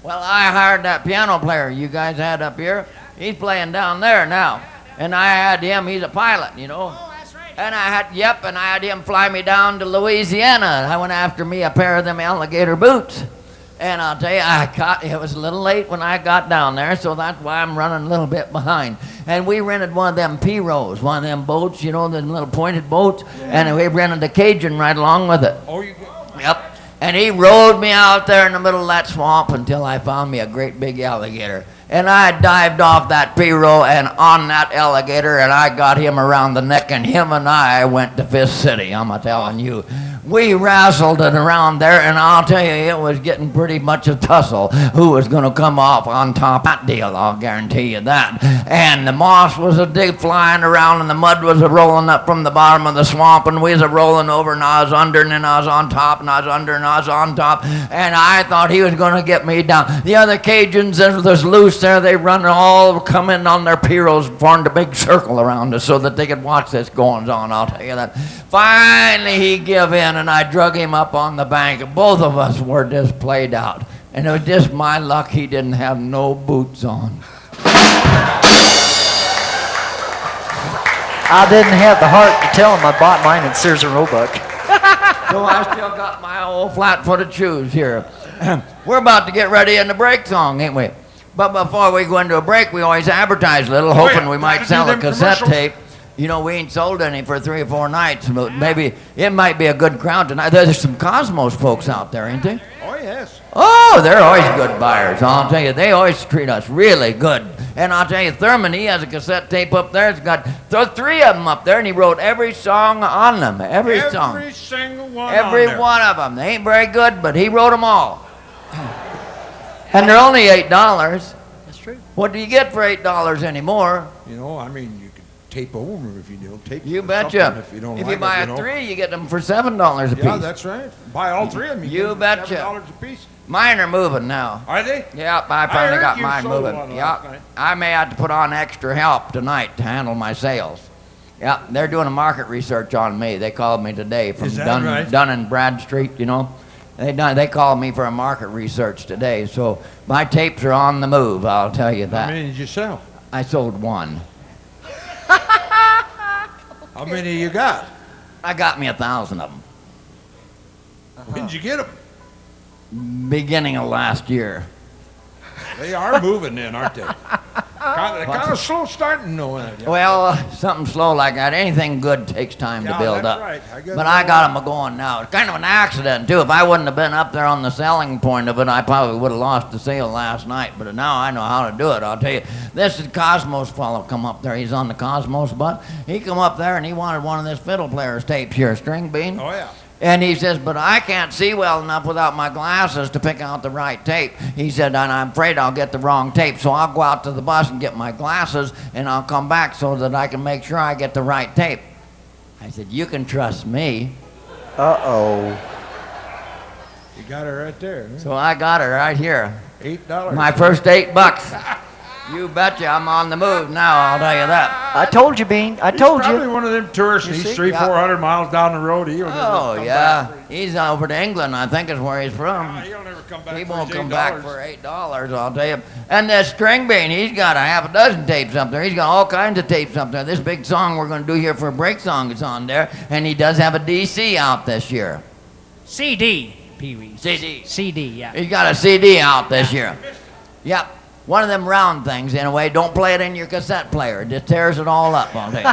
Well, I hired that piano player you guys had up here. He's playing down there now. And I had him, he's a pilot, you know. Oh, that's right. And I had him fly me down to Louisiana. I went after me a pair of them alligator boots. And I'll tell you, it was a little late when I got down there, so that's why I'm running a little bit behind. and we rented one of them pirogues, one of them boats, you know, the little pointed boats, and we rented a Cajun right along with it. Oh, you Yep. And he rode me out there in the middle of that swamp until I found me a great big alligator. And I dived off that pirogue and on that alligator, and I got him around the neck, and him and I went to Fist City, I'm telling you. We wrestled it around there, and I'll tell you, it was getting pretty much a tussle who was going to come off on top of that deal, I'll guarantee you that. And the moss was a dig flying around, and the mud was rolling up from the bottom of the swamp, and we was rolling over, and I was under, and then I was on top, and I was under, and I was on top, and I thought he was going to get me down. The other Cajuns that was loose there, they run all come in on their pirogues, formed a big circle around us so that they could watch this goings on, I'll tell you that. Finally, he give in, and I drug him up on the bank. Both of us were just played out. And it was just my luck he didn't have no boots on. I didn't have the heart to tell him I bought mine in Sears and Roebuck. So I still got my old flat-footed shoes here. We're about to get ready in the break song, ain't we? But before we go into a break, we always advertise a little, hoping we might sell a cassette tape. You know, we ain't sold any for 3 or 4 nights, but maybe it might be a good crowd tonight. There's some Cosmos folks out there, ain't there? Oh, yes. Oh, they're always good buyers. I'll tell you, they always treat us really good. And I'll tell you, Thurmon, he has a cassette tape up there. It's got 3 of them up there, and he wrote every song on them. Every song. Every single one Every on there. one of them. They ain't very good, but he wrote them all. And they're only $8. That's true. What do you get for $8 anymore? You know, I mean, you could tape over them if you do. Tape You or betcha. something If you don't If like you buy it, a know. 3, you get them for $7 a piece. Yeah, that's right. Buy all 3 of them. You get them for betcha. $7 a piece. Mine are moving now. Are they? Yep, I finally heard got you mine sold moving. one last Yep, night. I may have to put on extra help tonight to handle my sales. Yep, they're doing a market research on me. They called me today from Is that Dun right? and Bradstreet, you know. They called me for a market research today, so my tapes are on the move, I'll tell you How that. many did you sell? I sold 1. How many you got? I got me 1,000 of them. When did you get them? Beginning of last year. They are moving then, aren't they? Kind of slow starting, though. Well, something slow like that. Anything good takes time to Yeah, build that's up. right. I get But it. I got them going now. It's kind of an accident, too. If I wouldn't have been up there on the selling point of it, I probably would have lost the sale last night. But now I know how to do it, I'll tell you. This is Cosmos fellow come up there. He's on the Cosmos bus. He come up there and he wanted one of this fiddle player's tapes here, Stringbean. Oh, yeah. And he says, but I can't see well enough without my glasses to pick out the right tape. He said, and I'm afraid I'll get the wrong tape, so I'll go out to the bus and get my glasses, and I'll come back so that I can make sure I get the right tape. I said, you can trust me. Uh-oh. You got her right there. Huh? So I got her right here. $8. My first $8. You betcha I'm on the move now, I'll tell you that. I told you, Bean. I He's told probably you. one of them tourists. You He's see? 300-400 miles down the road. He'll never Oh, come yeah. back. He's over to England, I think is where he's from. He'll never come back. He for won't his come $8. back for $8, I'll tell you. And that Stringbean, he's got a half a dozen tapes up there. He's got all kinds of tapes up there. This big song we're going to do here for a break song is on there. And he does have a DC out this year. CD, Pee-wee. CD. CD, yeah. He's got a CD out this year. Yep. One of them round things, in a way. Don't play it in your cassette player. It just tears it all up, I'll tell you.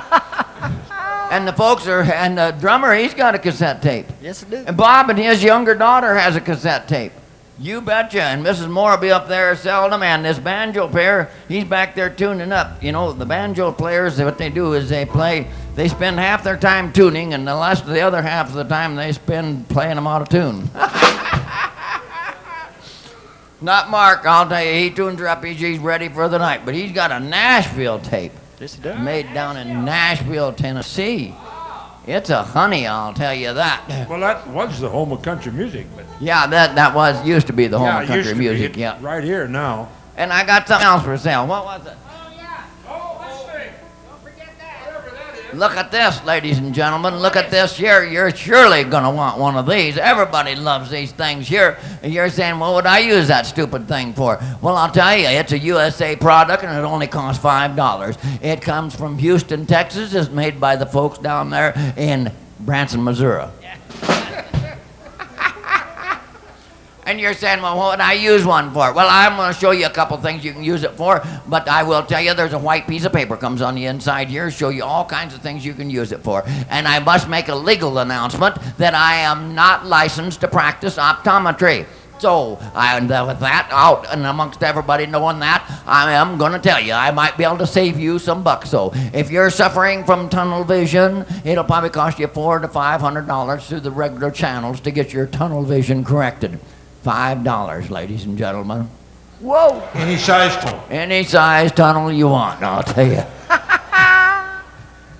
And the folks are, and the drummer, he's got a cassette tape. Yes, I do. And Bob and his younger daughter has a cassette tape. You betcha. And Mrs. Moore will be up there seldom. And this banjo player, he's back there tuning up. You know, the banjo players, what they do is they spend half their time tuning, and the other half of the time they spend playing them out of tune. Not Mark, I'll tell you, he tunes her up, he's ready for the night. But he's got a Nashville tape. Yes, he does. Made down in Nashville, Tennessee. It's a honey, I'll tell you that. Well, that was the home of country music. But Yeah, that used to be the home yeah, of it country used to be. music, It's yeah. right here now. And I got something else for sale. What was it? Look at this, ladies and gentlemen. Look at this here. You're surely going to want one of these. Everybody loves these things here. And you're saying, well, what would I use that stupid thing for? Well, I'll tell you, it's a USA product, and it only costs $5. It comes from Houston, Texas. It's made by the folks down there in Branson, Missouri. And you're saying, well, what would I use one for? Well, I'm going to show you a couple things you can use it for, but I will tell you there's a white piece of paper comes on the inside here, show you all kinds of things you can use it for. And I must make a legal announcement that I am not licensed to practice optometry. So, with that out and amongst everybody knowing that, I am going to tell you, I might be able to save you some bucks. So, if you're suffering from tunnel vision, it'll probably cost you $400 to $500 through the regular channels to get your tunnel vision corrected. $5, ladies and gentlemen. Whoa. Any size tunnel. Any size tunnel you want, I'll tell you.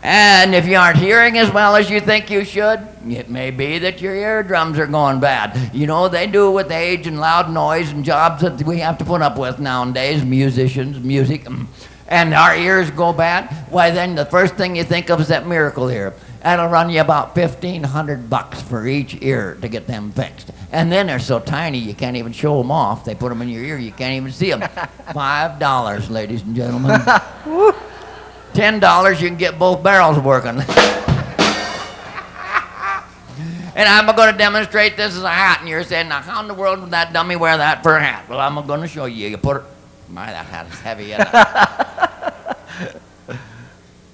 And if you aren't hearing as well as you think you should, it may be that your eardrums are going bad. You know, they do with age and loud noise and jobs that we have to put up with nowadays, musicians, music, and our ears go bad. Why, then the first thing you think of is that miracle ear. That'll run you about $1,500 for each ear to get them fixed. And then they're so tiny you can't even show them off. They put them in your ear, you can't even see them. $5, ladies and gentlemen. $10, you can get both barrels working. And I'm going to demonstrate this as a hat, and you're saying, now how in the world would that dummy wear that for a hat? Well, I'm going to show you. You put it, my, that hat is heavy, isn't it?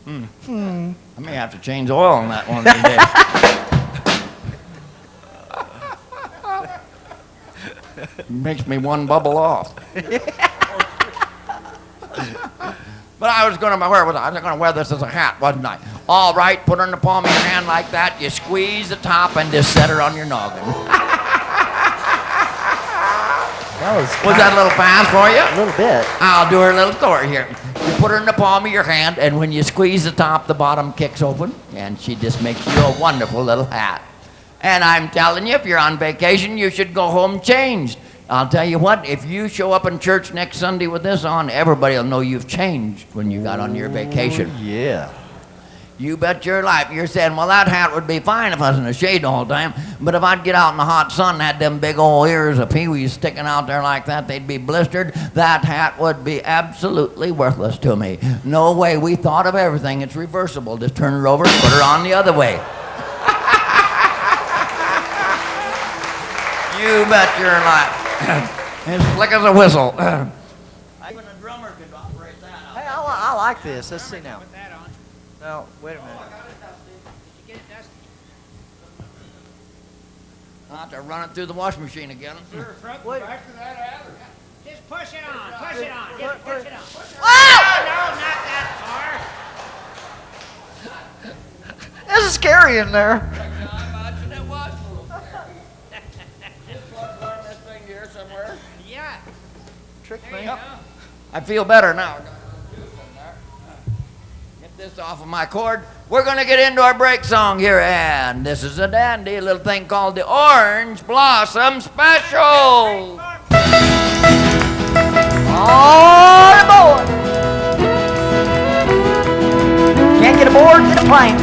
I may have to change oil on that one these days. Makes me one bubble off. But I was going to wear this as a hat, wasn't I? All right, put her in the palm of your hand like that. You squeeze the top and just set her on your noggin. Was that a little fast for you? A little bit. I'll do her a little story here. You put her in the palm of your hand, and when you squeeze the top, the bottom kicks open, and she just makes you a wonderful little hat. And I'm telling you, if you're on vacation, you should go home changed. I'll tell you what, if you show up in church next Sunday with this on, everybody will know you've changed when you got on your vacation. Yeah. You bet your life. You're saying, well, that hat would be fine if I was in the shade all the time, but if I'd get out in the hot sun and had them big old ears of peewees sticking out there like that, they'd be blistered. That hat would be absolutely worthless to me. No way. We thought of everything. It's reversible. Just turn her over and put her on the other way. You bet your life. As slick as a whistle. Even a drummer could operate that out. Hey, I like this. Let's see now. Put that on. Now, wait a minute. Did you get it, Dusty? I'll have to run it through the washing machine again. Sure, front Wait. and back to that alley. Just push it on. Push it on. Just push it on. Oh! No, not that far. This is scary in there. Yeah. Trick There me. you go. I feel better now. Get this off of my cord. We're going to get into our break song here, and this is a dandy little thing called the Orange Blossom Special. All aboard. Can't get aboard, get a plane.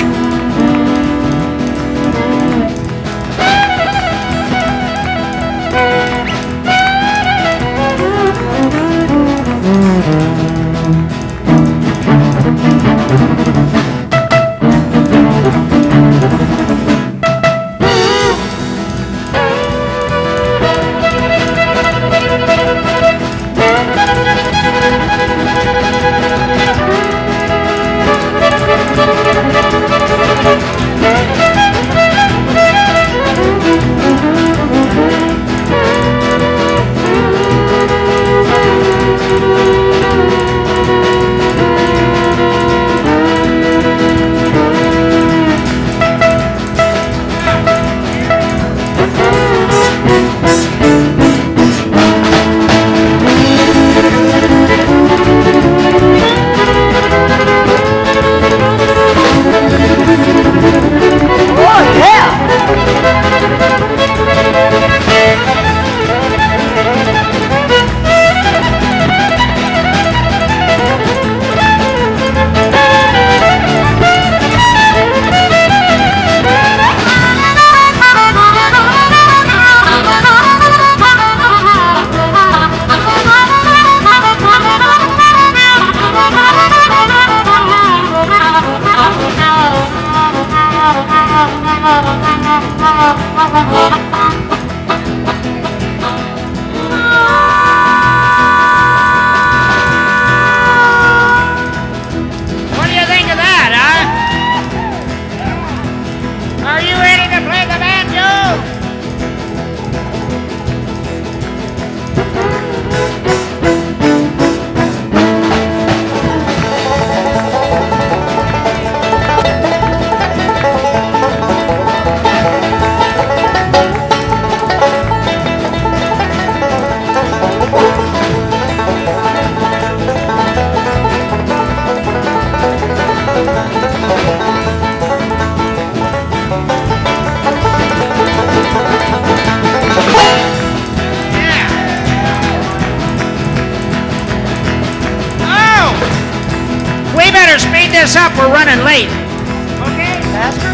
better speed this up. We're running late. Okay? Faster?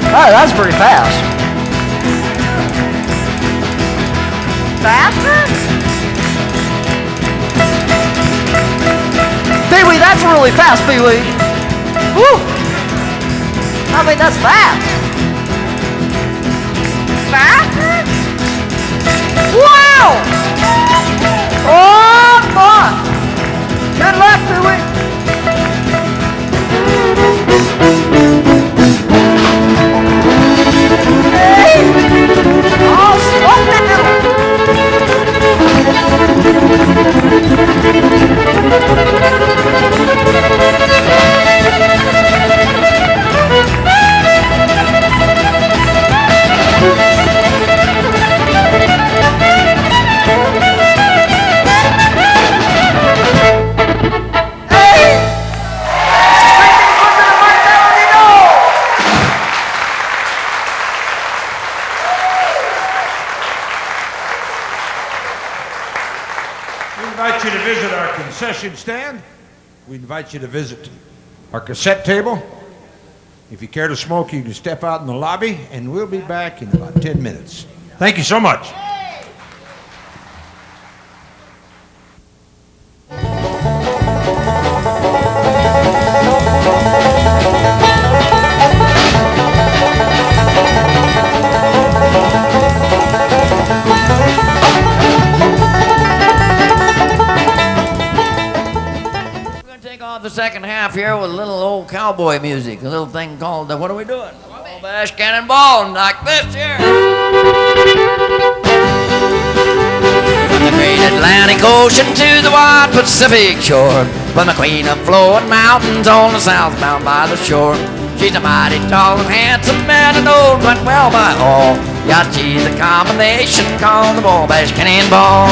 Oh, that's pretty fast. Faster? Pee-wee, that's really fast, Pee-wee. Woo! I mean, that's fast. Faster? Wow! Oh, fun! Good luck, Pee-wee. Hey! Oh, slow down! We invite you to visit our concession stand. We invite you to visit our cassette table. If you care to smoke, you can step out in the lobby, and we'll be back in about 10 minutes. Thank you so much. The second half here with a little old cowboy music, a little thing called, what are we doing? Wabash Cannonball, like this here. From the great Atlantic Ocean to the wide Pacific shore, from the queen of flowing mountains on the southbound by the shore. She's a mighty tall and handsome and an old but well by all. Yeah, she's a combination called the Wabash Cannonball.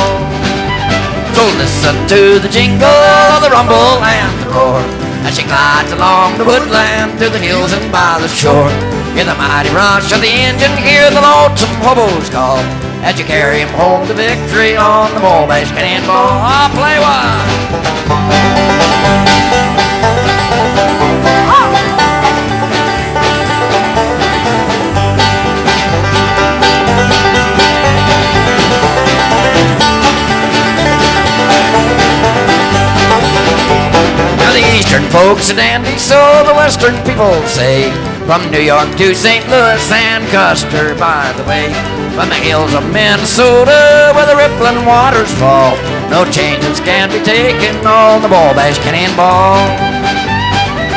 So listen to the jingle, the rumble, and the roar as she glides along the woodland to the hills and by the shore. Hear the mighty rush of the engine, hear the lonesome hobo's call as you carry him home to victory on the Wabash Cannonball. I'll play one. The eastern folks are dandy, so the western people say. From New York to St. Louis and Custer, by the way. From the hills of Minnesota where the rippling waters fall, no changes can be taken on the Wabash Cannonball.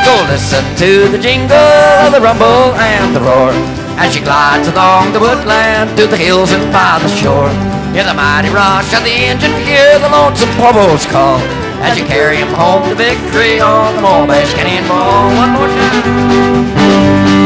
So listen to the jingle, the rumble, and the roar as she glides along the woodland to the hills and by the shore. Hear the mighty rush of the engine, hear the lonesome hobo's call as you carry him home to victory on the Wabash Cannonball. One more time.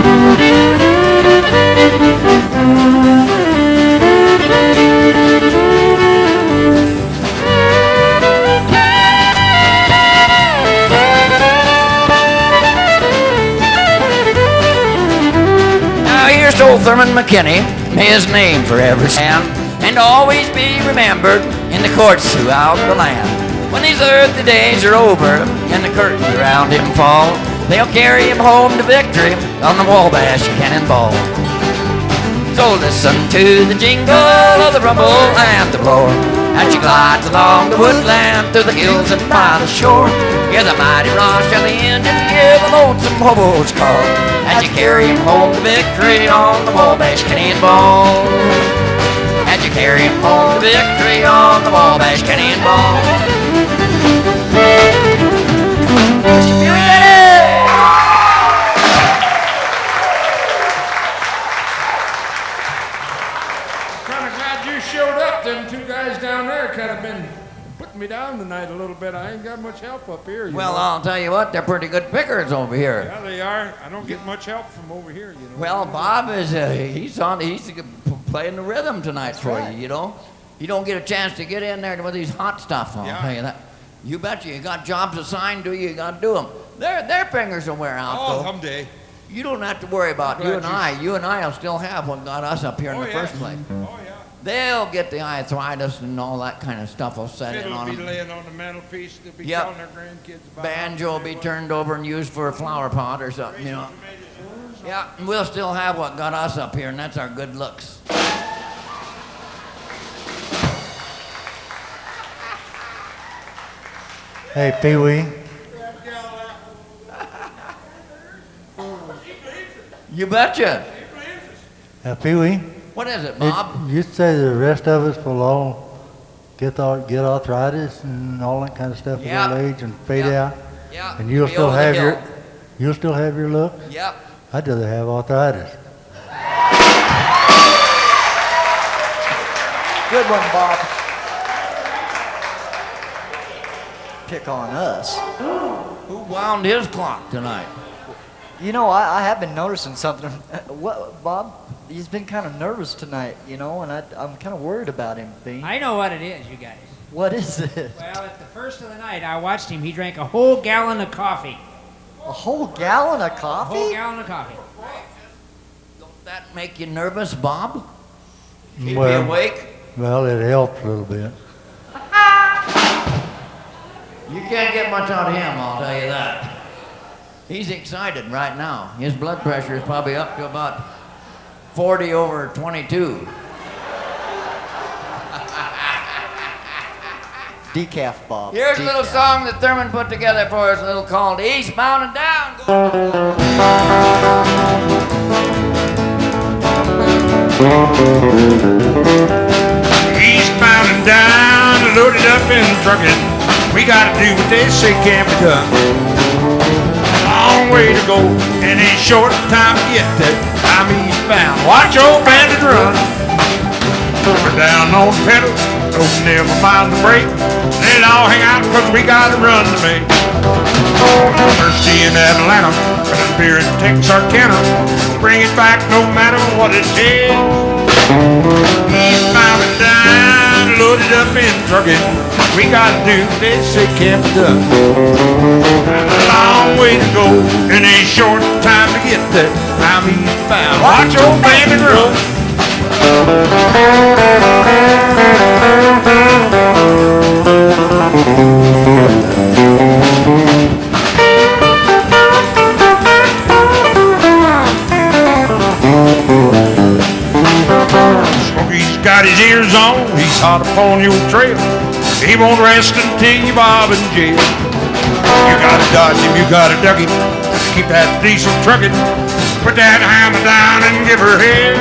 Now here's to old Thurmon McKinney, may his name forever stand and always be remembered in the courts throughout the land. When these earthly days are over and the curtains around him fall, they'll carry him home to victory on the Wabash Cannonball. So listen to the jingle of the rumble and the roar as she glides along the woodland through the hills and by the shore. Hear the mighty rush of the engine, hear the lonesome hobo's call as you carry him home to victory on the Wabash Cannonball. As you carry him home to victory on the Wabash Cannonball. Kind of glad you showed up. Them two guys down there kind of been putting me down tonight a little bit. I ain't got much help up here. Well, I'll tell you what, they're pretty good pickers over here. Yeah, they are. I don't get much help from over here, you know. Well, Bob is he's playing the rhythm tonight for right. you. You know, you don't get a chance to get in there with these hot stuff. I'll Yeah. tell you that. You betcha. You got jobs assigned to you. You got to do them. Their fingers will wear out. Oh, though. someday. You don't have to worry about I'm you glad and I. You and I will still have what got us up here in Oh, the yeah. first place. Oh, yeah. they'll get the arthritis and all that kind of stuff will set in Fiddle will on be them. laying on the mantelpiece. They'll be Yep. telling their grandkids about Banjo will be turned over and used for a flower pot or something, you know. Yeah, and we'll still have what got us up here, and that's our good looks. Hey, Pee Wee. You betcha. Pee Wee. What is it, Bob? You say the rest of us will all get arthritis and all that kind of stuff Yeah. at old age and fade Yeah. out, Yeah. and you'll be still over the have hill. your look. Yep. I'd rather have arthritis. Good one, Bob. Pick on us. Who wound his clock tonight? You know, I have been noticing something. What, Bob? He's been kind of nervous tonight, you know, and I'm kind of worried about him, Bean. I know what it is, you guys. What is it? Well, at the first of the night, I watched him. He drank a whole gallon of coffee. A whole gallon of A coffee? whole gallon of coffee. Don't that make you nervous, Bob? Keep you Well, awake? well, it helps a little bit. You can't get much out of him, I'll tell you that. He's excited right now. His blood pressure is probably up to about 40 over 22. Decaf, Bob. Here's a little Decaf. song that Thurmon put together for us, a little called Eastbound and Down. Eastbound and down, loaded up in trucking. We gotta do what they say can't be done. Long way to go, and a short time to get there. I'm eastbound. Watch old bandit run. We're down on the pedal, don't never mind the brake. Let it all hang out, cause we got a run to make. Mercy in Atlanta, up here in Texarkana. Bring it back no matter what it takes. Eastbound and down, loaded up in trucking. We gotta do this, it can't be done. A long way to go, and a short time to get there. I'm eastbound. Watch old bandit run. Smokey's got his ears on, he's hot upon your trail. He won't rest until you bob in jail. You gotta dodge him, you gotta duck him. Keep that diesel trucking. Put that hammer down and give her hell.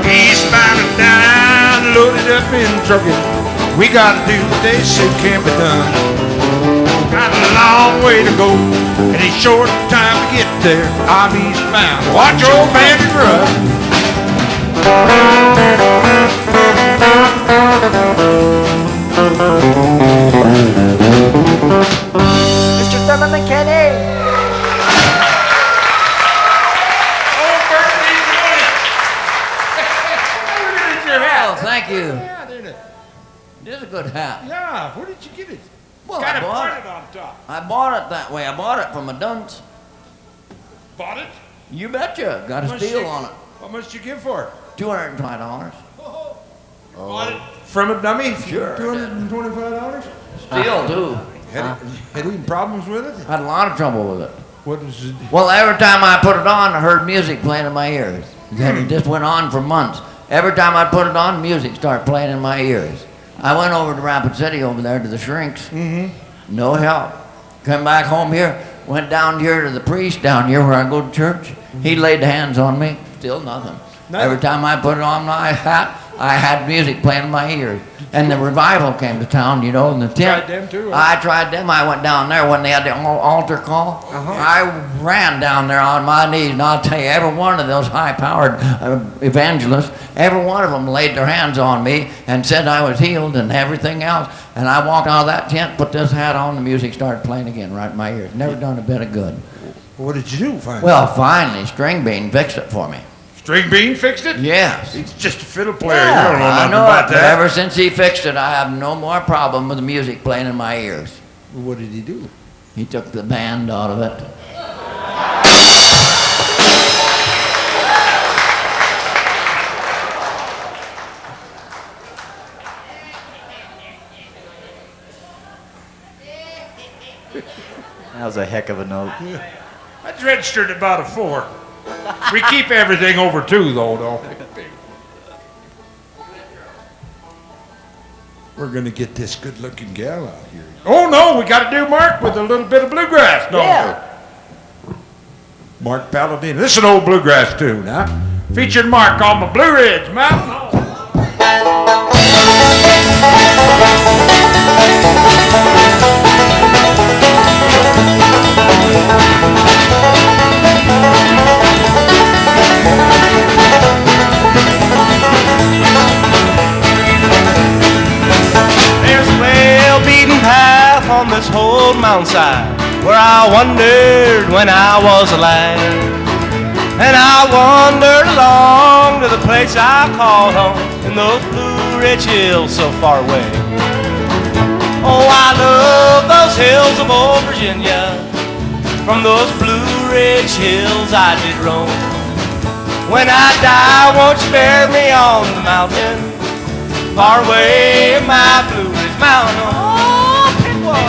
Eastbound and down, loaded up in trucking. We gotta do what they say can't be done. Got a long way to go, and a short time to get there. I'm eastbound. Watch old bandit run. Mr. Thurmon McKinney. Well, thank you. Yeah, there it is. It is a good hat. Yeah, where did you get it? Well, Got I it bought printed it. on top. I bought it that way. I bought it from a dunce. Bought it? You betcha. Got a How much steal you- on it. How much did you give for it? $220. Bought it from a dummy? Sure. $225? Steal, too. Had any problems with it? Had a lot of trouble with it. What was it? Well, every time I put it on, I heard music playing in my ears. And it just went on for months. Every time I put it on, music started playing in my ears. I went over to Rapid City over there to the shrinks. No help. Come back home here, went down here to the priest down here where I go to church. He laid hands on me, still nothing. Every time I put it on my hat, I had music playing in my ears. And the revival came to town, you know, in the tent. Tried them too, huh? I tried them. I went down there when they had the altar call. I ran down there on my knees, and I'll tell you, every one of those high-powered evangelists, every one of them laid their hands on me and said I was healed and everything else. And I walked out of that tent, put this hat on, the music started playing again right in my ears. Never done a bit of good. What did you do finally? Well, finally, Stringbean fixed it for me. Stringbean fixed it? Yes. He's just a fiddle player. Yeah, You don't know I nothing know about it, but that. ever since he fixed it, I have no more problem with the music playing in my ears. What did he do? He took the band out of it. That was a heck of a note. That's registered at about a 4. We keep everything over 2, though, don't we? We're going to get this good-looking gal out here. Oh, no, we got to do Mark with a little bit of bluegrass, don't we? Mark Paladino. This is an old bluegrass tune, huh? Featuring Mark on the Blue Ridge Mountain. There's a well-beaten path on this whole mountainside where I wandered when I was a lad. And I wandered along to the place I call home in those Blue Ridge hills so far away. Oh, I love those hills of old Virginia. From those Blue Ridge hills I did roam. When I die, won't you bury me on the mountain far away in my Blue Ridge Mountain? Oh, pick one.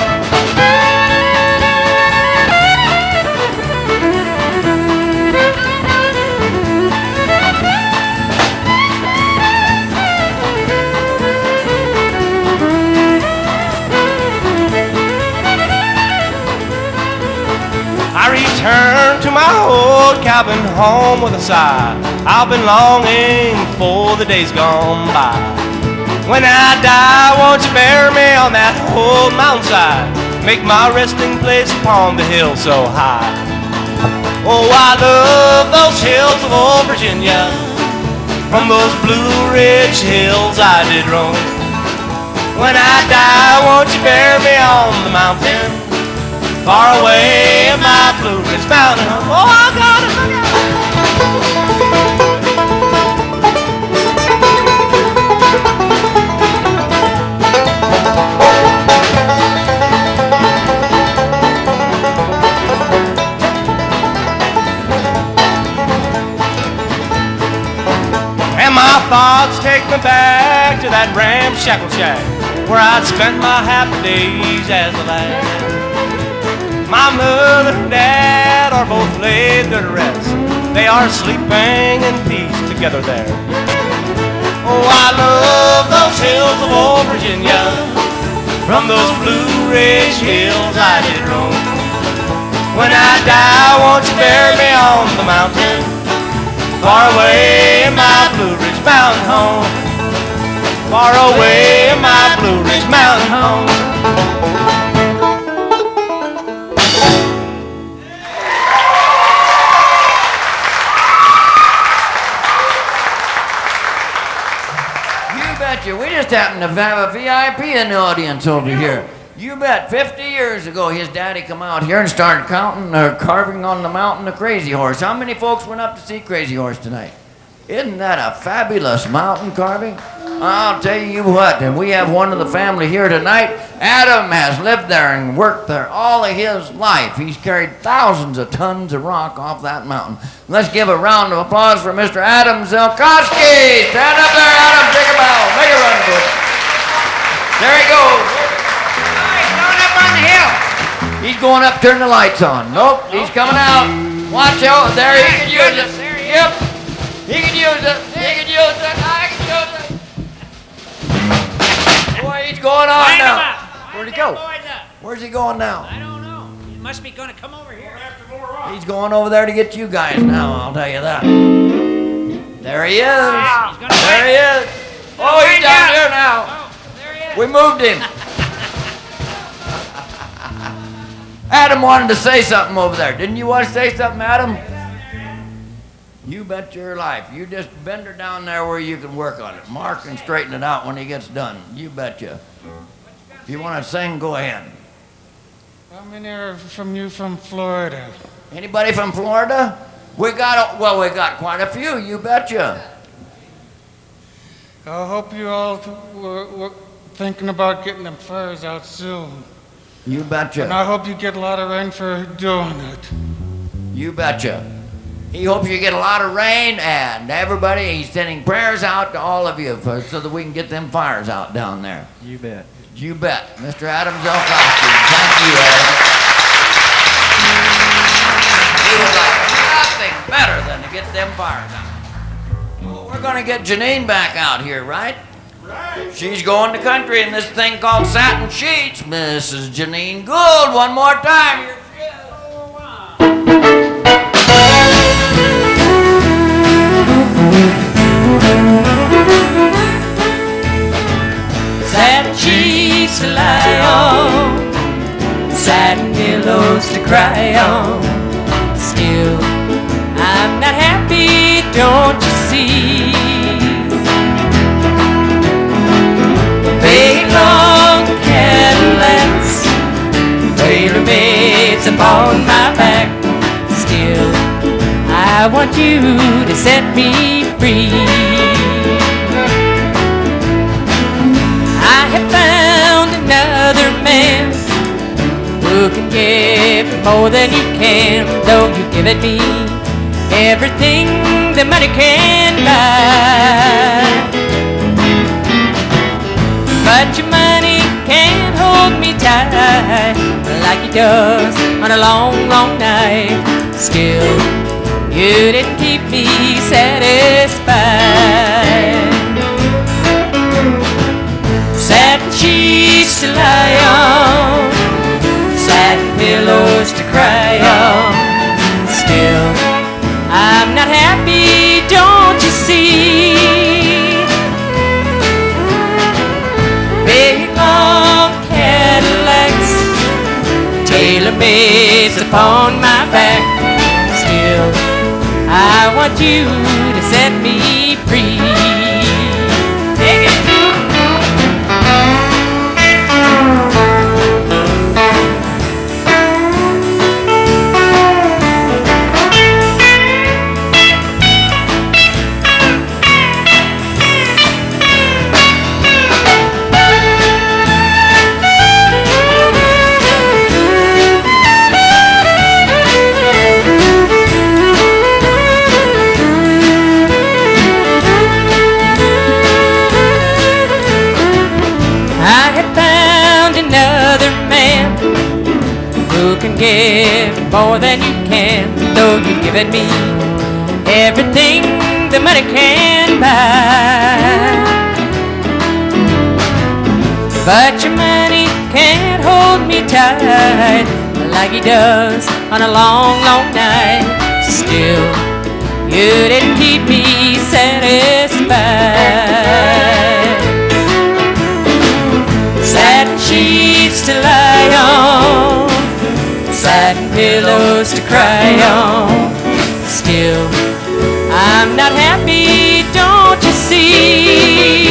I return to my old cabin home with a sigh. I've been longing for the days gone by. When I die, won't you bury me on that old mountainside? Make my resting place upon the hill so high. Oh, I love those hills of old Virginia. From those Blue Ridge hills I did roam. When I die, won't you bury me on the mountain far away in my Blue Ridge Mountain home? Oh, I gotta look out. And my thoughts take me back to that ramshackle shack where I'd spent my happy days as a lad. My mother and dad are both laid there to rest. They are sleeping in peace together there. Oh, I love those hills of old Virginia. From those Blue Ridge hills I did roam. When I die, won't you bury me on the mountain far away in my Blue Ridge Mountain home? Far away in my Blue Ridge Mountain home. We just happen to have a VIP in the audience over here. You bet 50 years ago his daddy come out here and started carving on the mountain a crazy horse. How many folks went up to see Crazy Horse tonight? Isn't that a fabulous mountain carving? I'll tell you what, and we have one of the family here tonight. Adam has lived there and worked there all of his life. He's carried thousands of tons of rock off that mountain. Let's give a round of applause for Mr. Adam Zelkowski. Stand up there, Adam. Take a bow. Make a run for it. There he goes. Oh, he's going up on the hill. He's going up, turn the lights on. Nope, he's coming out. Watch out. There, he can use it. Yep. He can use it. He can use it. I can use it. Boy, he's going on now. Where'd he go? Where's he going now? I don't know. He must be going to come over here. He's going over there to get you guys now, I'll tell you that. There he is. There he is. Oh, he's down there now. Oh, there he is. We moved him. Adam wanted to say something over there. Didn't you want to say something, Adam? You bet your life. You just bend her down there where you can work on it. Mark can straighten it out when he gets done. You betcha. If you want to sing, go ahead. How many are from Florida? Anybody from Florida? We got quite a few. You betcha. I hope you all were thinking about getting them fires out soon. You betcha. And I hope you get a lot of rain for doing it. You betcha. He hopes you get a lot of rain, and everybody, he's sending prayers out to all of you so that we can get them fires out down there. You bet. You bet. Mr. Adam Zelkowski. Thank you, Adam. He would like nothing better than to get them fires out. Well, we're going to get Janine back out here, right? Right. She's going to country in this thing called Satin Sheets. Mrs. Janine Gould, one more time. Here she is. Satin sheets to lie on, satin pillows to cry on. Still, I'm not happy, don't you see? Big long Cadillacs, tailor-mades upon my back. Still, I want you to set me free. I have found another man who can give more than you can, though you give it me everything the money can buy. But your money can't hold me tight like it does on a long, long night. Still, you didn't keep me satisfied. Satin sheets to lie on, satin pillows to cry on. Still, I'm not happy, don't you see? Big long Cadillacs, tailor-mades upon my back. Still, I want you to set me free. Take it. Can give more than you can, though you've given me everything the money can buy. But your money can't hold me tight like it does on a long, long night. Still, you didn't keep me satisfied. Satin sheets to lie on, satin pillows to cry on. Still, I'm not happy, don't you see?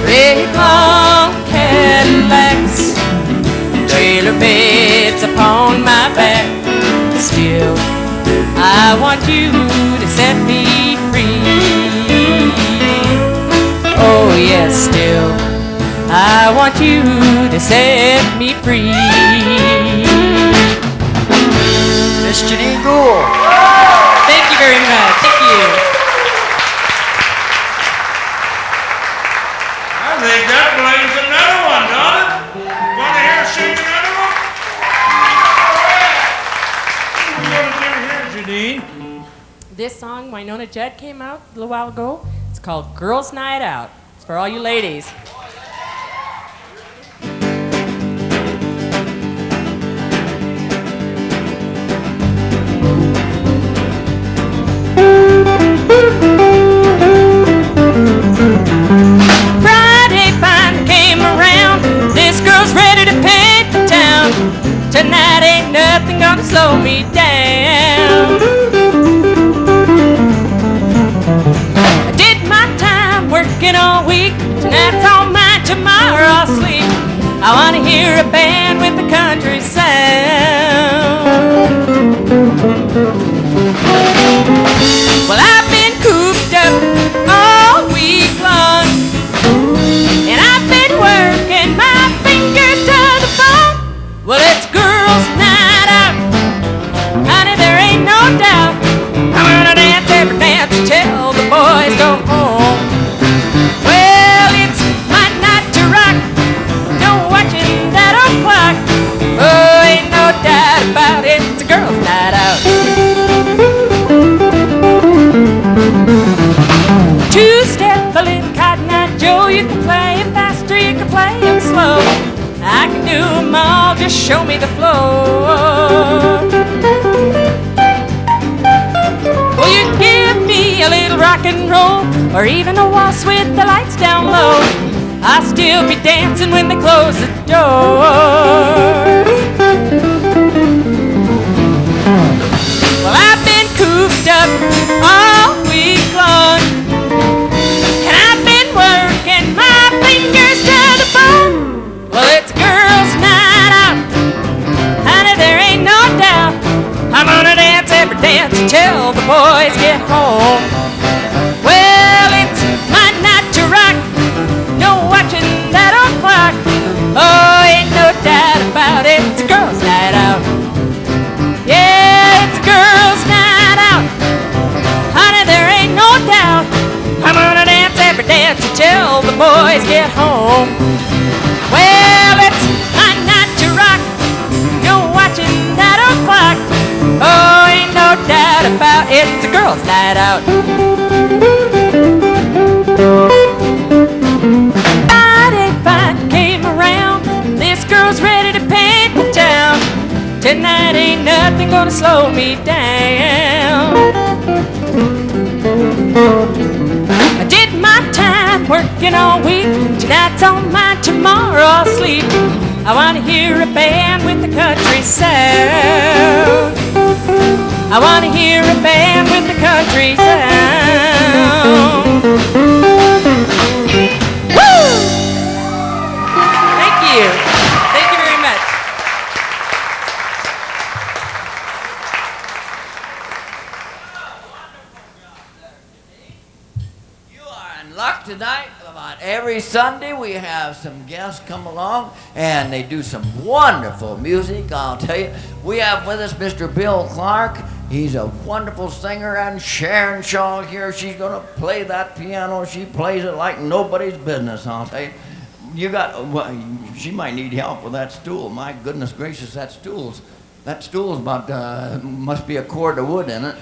Big long Cadillacs, tailor-mades upon my back. Still, I want you to set me free. Oh yes, still, I want you to set me free. Miss Janine Gould. Thank you very much. Thank you. I think that blames another one, don't it? Want to hear her sing another one? What are we going to do here, Janine? This song, Winona Judd, came out a little while ago. It's called Girls' Night Out. It's for all you ladies. Friday finally came around. This girl's ready to paint the town. Tonight ain't nothing gonna slow me down. I did my time working all week. Tonight's all mine. Oh, you can play it faster, you can play it slow. I can do them all, just show me the floor. Well, you can give me a little rock and roll, or even a waltz with the lights down low. I'll still be dancing when they close the doors. Well, I've been cooped up all week long, and I've been working my fingers to the bone. Well, it's a girls' night out, honey, there ain't no doubt. I'm gonna dance every dance until the boys get home. Well, it's my night to rock, no watching that old clock. Oh, ain't no doubt about it, it's a girls' night out. Yeah, it's a girls' night out, honey, there ain't no doubt. I'm gonna dance every dance until the boys get home. Well, it's my night to rock, no watching that old clock. Oh, ain't no doubt about it, it's a girls' night out. Friday fight came around, this girl's ready to paint the town. Tonight ain't nothing gonna slow me down. I did my time working all week, tonight's on mine, tomorrow I'll sleep. I wanna hear a band with the country sound. I wanna hear a band with the country sound. Woo! Thank you. Thank you very much. You are in luck tonight. About every Sunday we have some guests come along and they do some wonderful music. I'll tell you, we have with us Mr. Bill Clark. He's a wonderful singer, and Sharon Shaw here, she's gonna play that piano. She plays it like nobody's business, I'll tell you. You got, well, she might need help with that stool. My goodness gracious, that stool's about, must be a cord of wood in it.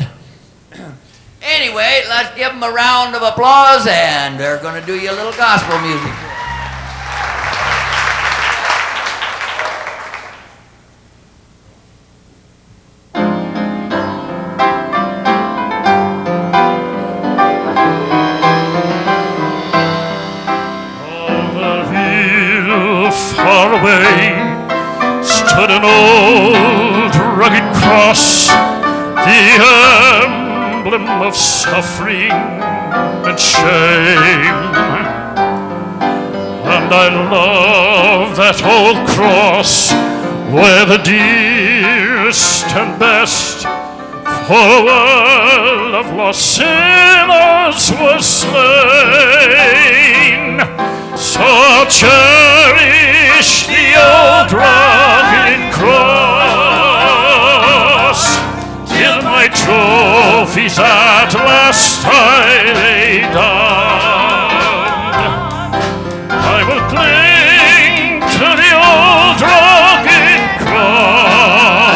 Anyway, let's give them a round of applause, and they're going to do you a little gospel music. On the hill far away stood an old rugged cross, the emblem of suffering and shame. And I love that old cross where the dearest and best for a world of lost sinners was slain. So I'll cherish the old rugged cross till my trophies at last I lay down. I will cling to the old rugged cross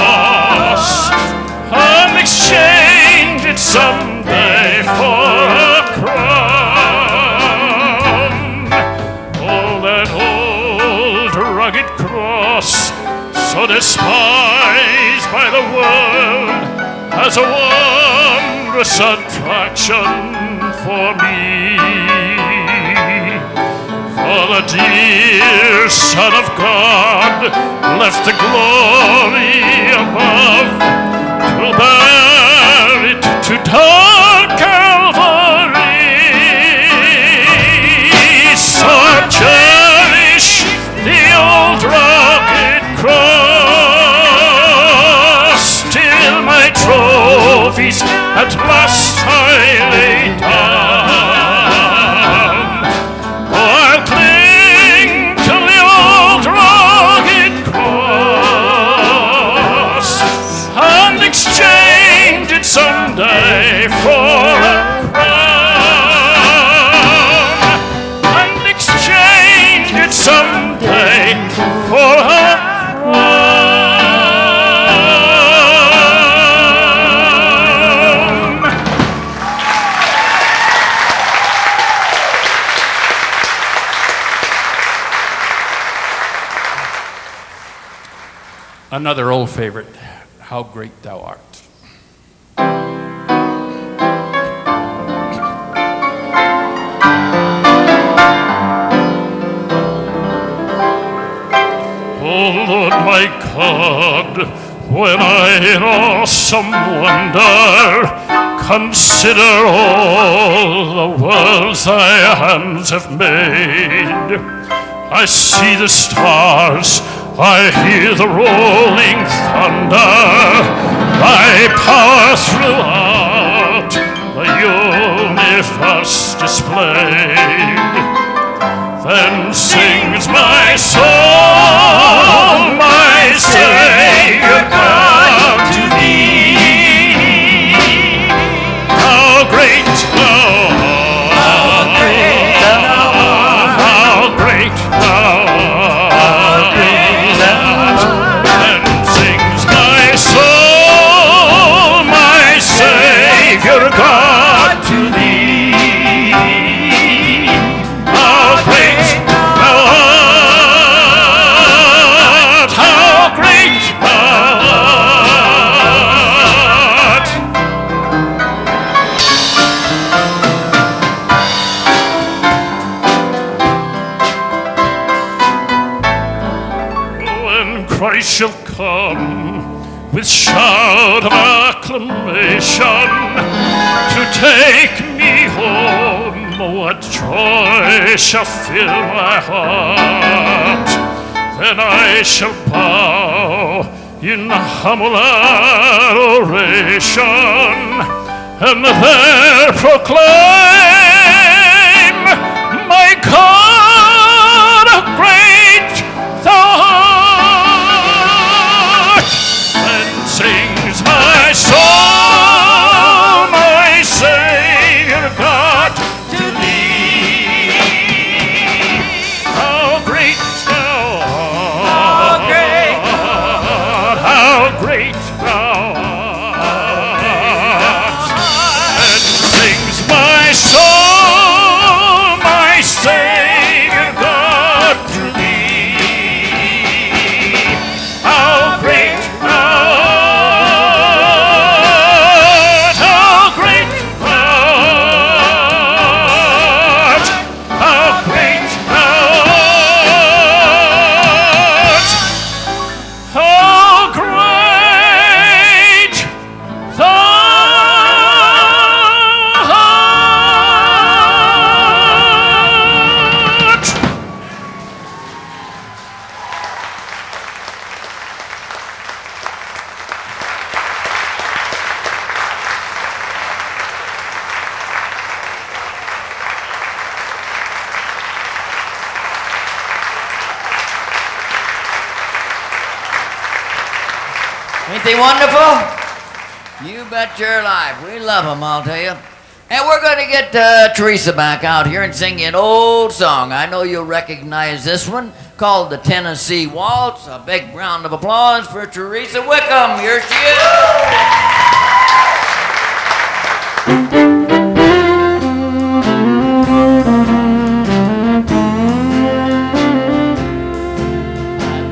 and exchange it someday for a crown. Oh, that old rugged cross, so despised by the world, has a wondrous attraction for me. For the dear Son of God left the glory above to bear it to dark Calvary. So cherish the old rugged cross till my trophies at last I lay down. Oh, I'll cling to the old rugged cross and exchange it someday for Another old favorite, How Great Thou Art. Oh Lord my God, when I in awesome wonder consider all the worlds thy hands have made, I see the stars, I hear the rolling thunder, thy power throughout the universe displayed. Then sings my soul, my Savior God, to thee. How great thou art! How great thou art! Then sings my soul, my Savior God, to thee. Christ shall come with shout of acclamation to take me home. What joy shall fill my heart! Then I shall bow in humble adoration and there proclaim, my God, how great thou art! Then sings my soul, my Savior God, to thee. How great thou art! How great thou art! Then sings my soul, my Savior God, to thee. How great thou art! How great thou art! How great thou art! How great thou art! Ain't they wonderful? You bet your life. We love them, I'll tell you. And we're going to get Teresa back out here and sing you an old song. I know you'll recognize this one, called the Tennessee Waltz. A big round of applause for Teresa Wickham. Here she is.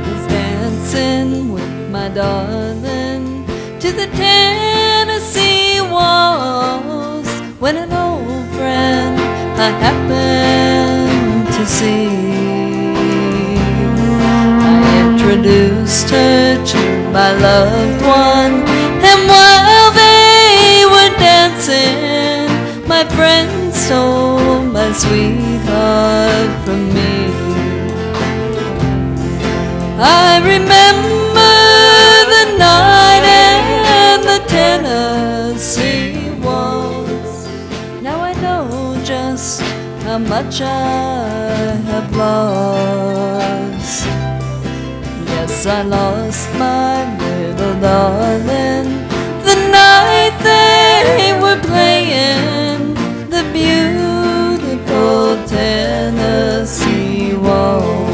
Was dancing with my darling to the Tennessee waltz when an old friend I happened to see. I introduced her to my loved one, and while they were dancing, my friend stole my sweetheart from me. I remember the night and the Tennessee waltz. Now I know just how much I have lost. Yes, I lost my little darling the night they were playing the beautiful Tennessee waltz.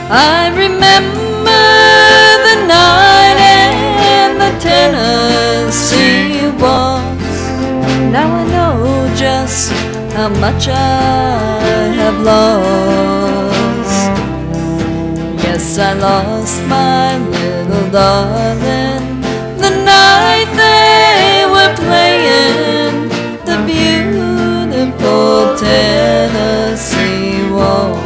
I remember the night and the Tennessee waltz. Now I know just how much I have lost. Yes, I lost my little darling the night they were playing the beautiful Tennessee waltz.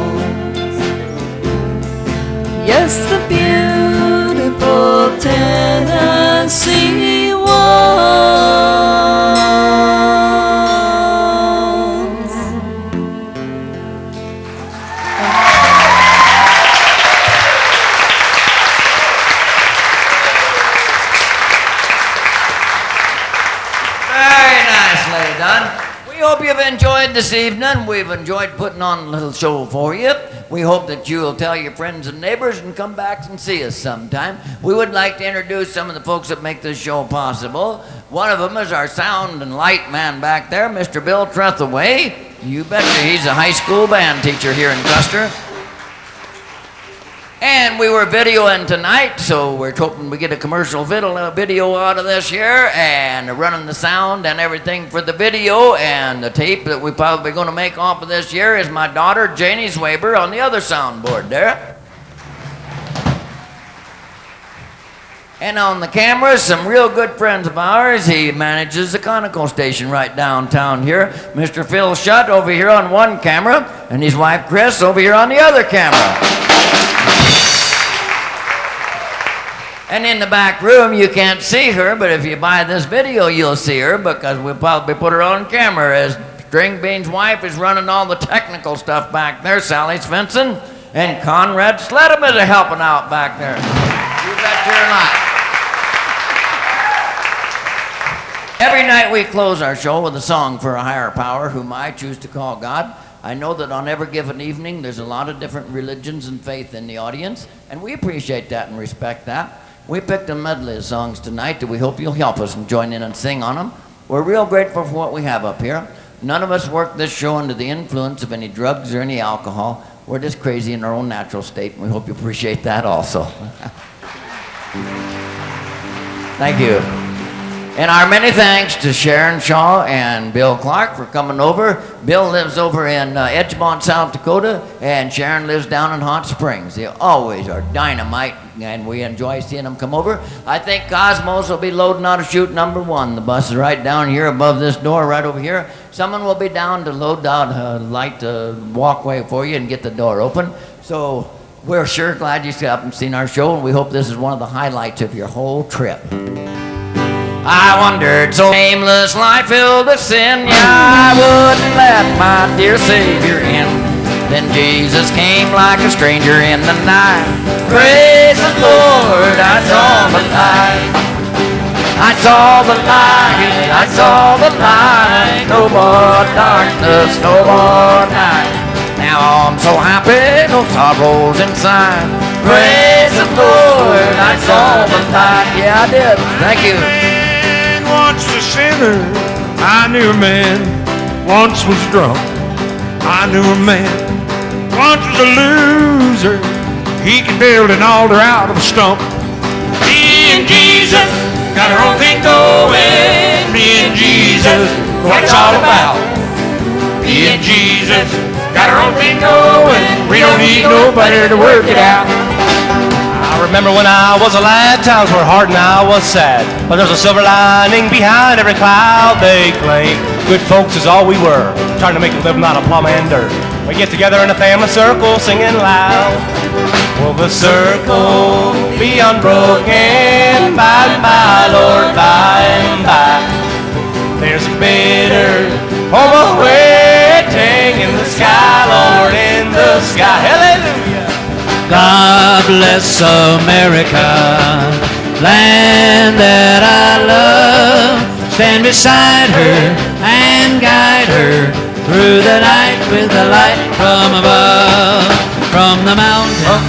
Yes, the beautiful Tennessee waltz. Very nicely done. We hope you've enjoyed this evening. We've enjoyed putting on a little show for you. We hope that you'll tell your friends and neighbors and come back and see us sometime. We would like to introduce some of the folks that make this show possible. One of them is our sound and light man back there, Mr. Bill Trethaway. You betcha he's a high school band teacher here in Custer. And we were videoing tonight, so we're hoping we get a commercial video out of this here, and running the sound and everything for the video, and the tape that we're probably going to make off of this year is my daughter, Janie Swaber, on the other soundboard there. And on the cameras, some real good friends of ours. He manages the Conoco station right downtown here. Mr. Phil Shutt over here on one camera, and his wife Chris over here on the other camera. And in the back room, you can't see her, but if you buy this video, you'll see her, because we'll probably put her on camera as Stringbean's wife is running all the technical stuff back there, Sally Svenson, and Conrad Sledham is helping out back there. You bet you're not. Every night we close our show with a song for a higher power, whom I choose to call God. I know that on every given evening, there's a lot of different religions and faith in the audience, and we appreciate that and respect that. We picked a medley of songs tonight that we hope you'll help us and join in and sing on them. We're real grateful for what we have up here. None of us work this show under the influence of any drugs or any alcohol. We're just crazy in our own natural state, and we hope you appreciate that also. Thank you. And our many thanks to Sharon Shaw and Bill Clark for coming over. Bill lives over in Edgemont, South Dakota, and Sharon lives down in Hot Springs. They always are dynamite, and we enjoy seeing them come over. I think Cosmos will be loading out of chute number 1. The bus is right down here above this door, right over here. Someone will be down to load out a light walkway for you and get the door open. So we're sure glad you stopped and seen our show, and we hope this is one of the highlights of your whole trip. I wondered, so aimless life filled with sin, yeah, I wouldn't let my dear Savior in. Then Jesus came like a stranger in the night. Praise the Lord, I saw the light. I saw the light, I saw the light. No more darkness, no more night. Now I'm so happy, no sorrows inside. Praise the Lord, I saw the light. Yeah, I did. Thank you. Once a sinner, I knew a man. Once was drunk, I knew a man. Once was a loser, he could build an altar out of a stump. Me and Jesus got our own thing going. Me and Jesus, what it's all about. Me and Jesus got our own thing going. We don't need nobody to work it out. I remember when I was a lad, times were hard and I was sad. But there's a silver lining behind every cloud, they claim. Good folks is all we were, trying to make a living out of plum and dirt. We get together in a family circle, singing loud. Will the circle be unbroken by and by, Lord, by and by? There's a bitter home awaiting in the sky, Lord, in the sky. Hallelujah. God bless America, land that I love. Stand beside her and guide her through the night with the light from above. From the mountain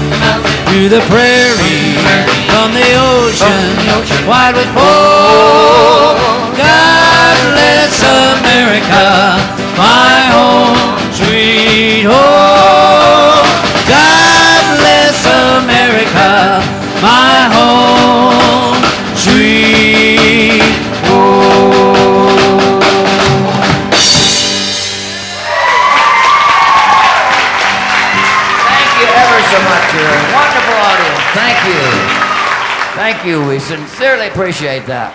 to the prairie, from the ocean wide with foam. God bless America, my home, sweet home. God bless so much. You're a wonderful audience. Thank you. Thank you. We sincerely appreciate that.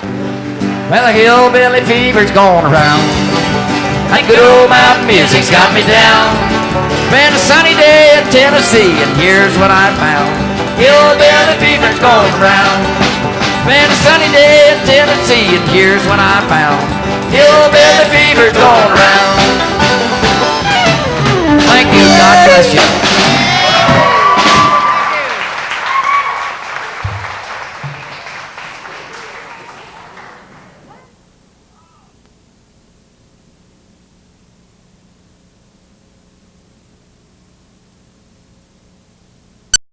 Well, the hillbilly fever's going around. That good old mountain music's got me down. Been a sunny day in Tennessee, and here's what I found. Hillbilly fever's going around. Been a sunny day in Tennessee, and here's what I found. Hillbilly fever's going around. Thank you. God bless you.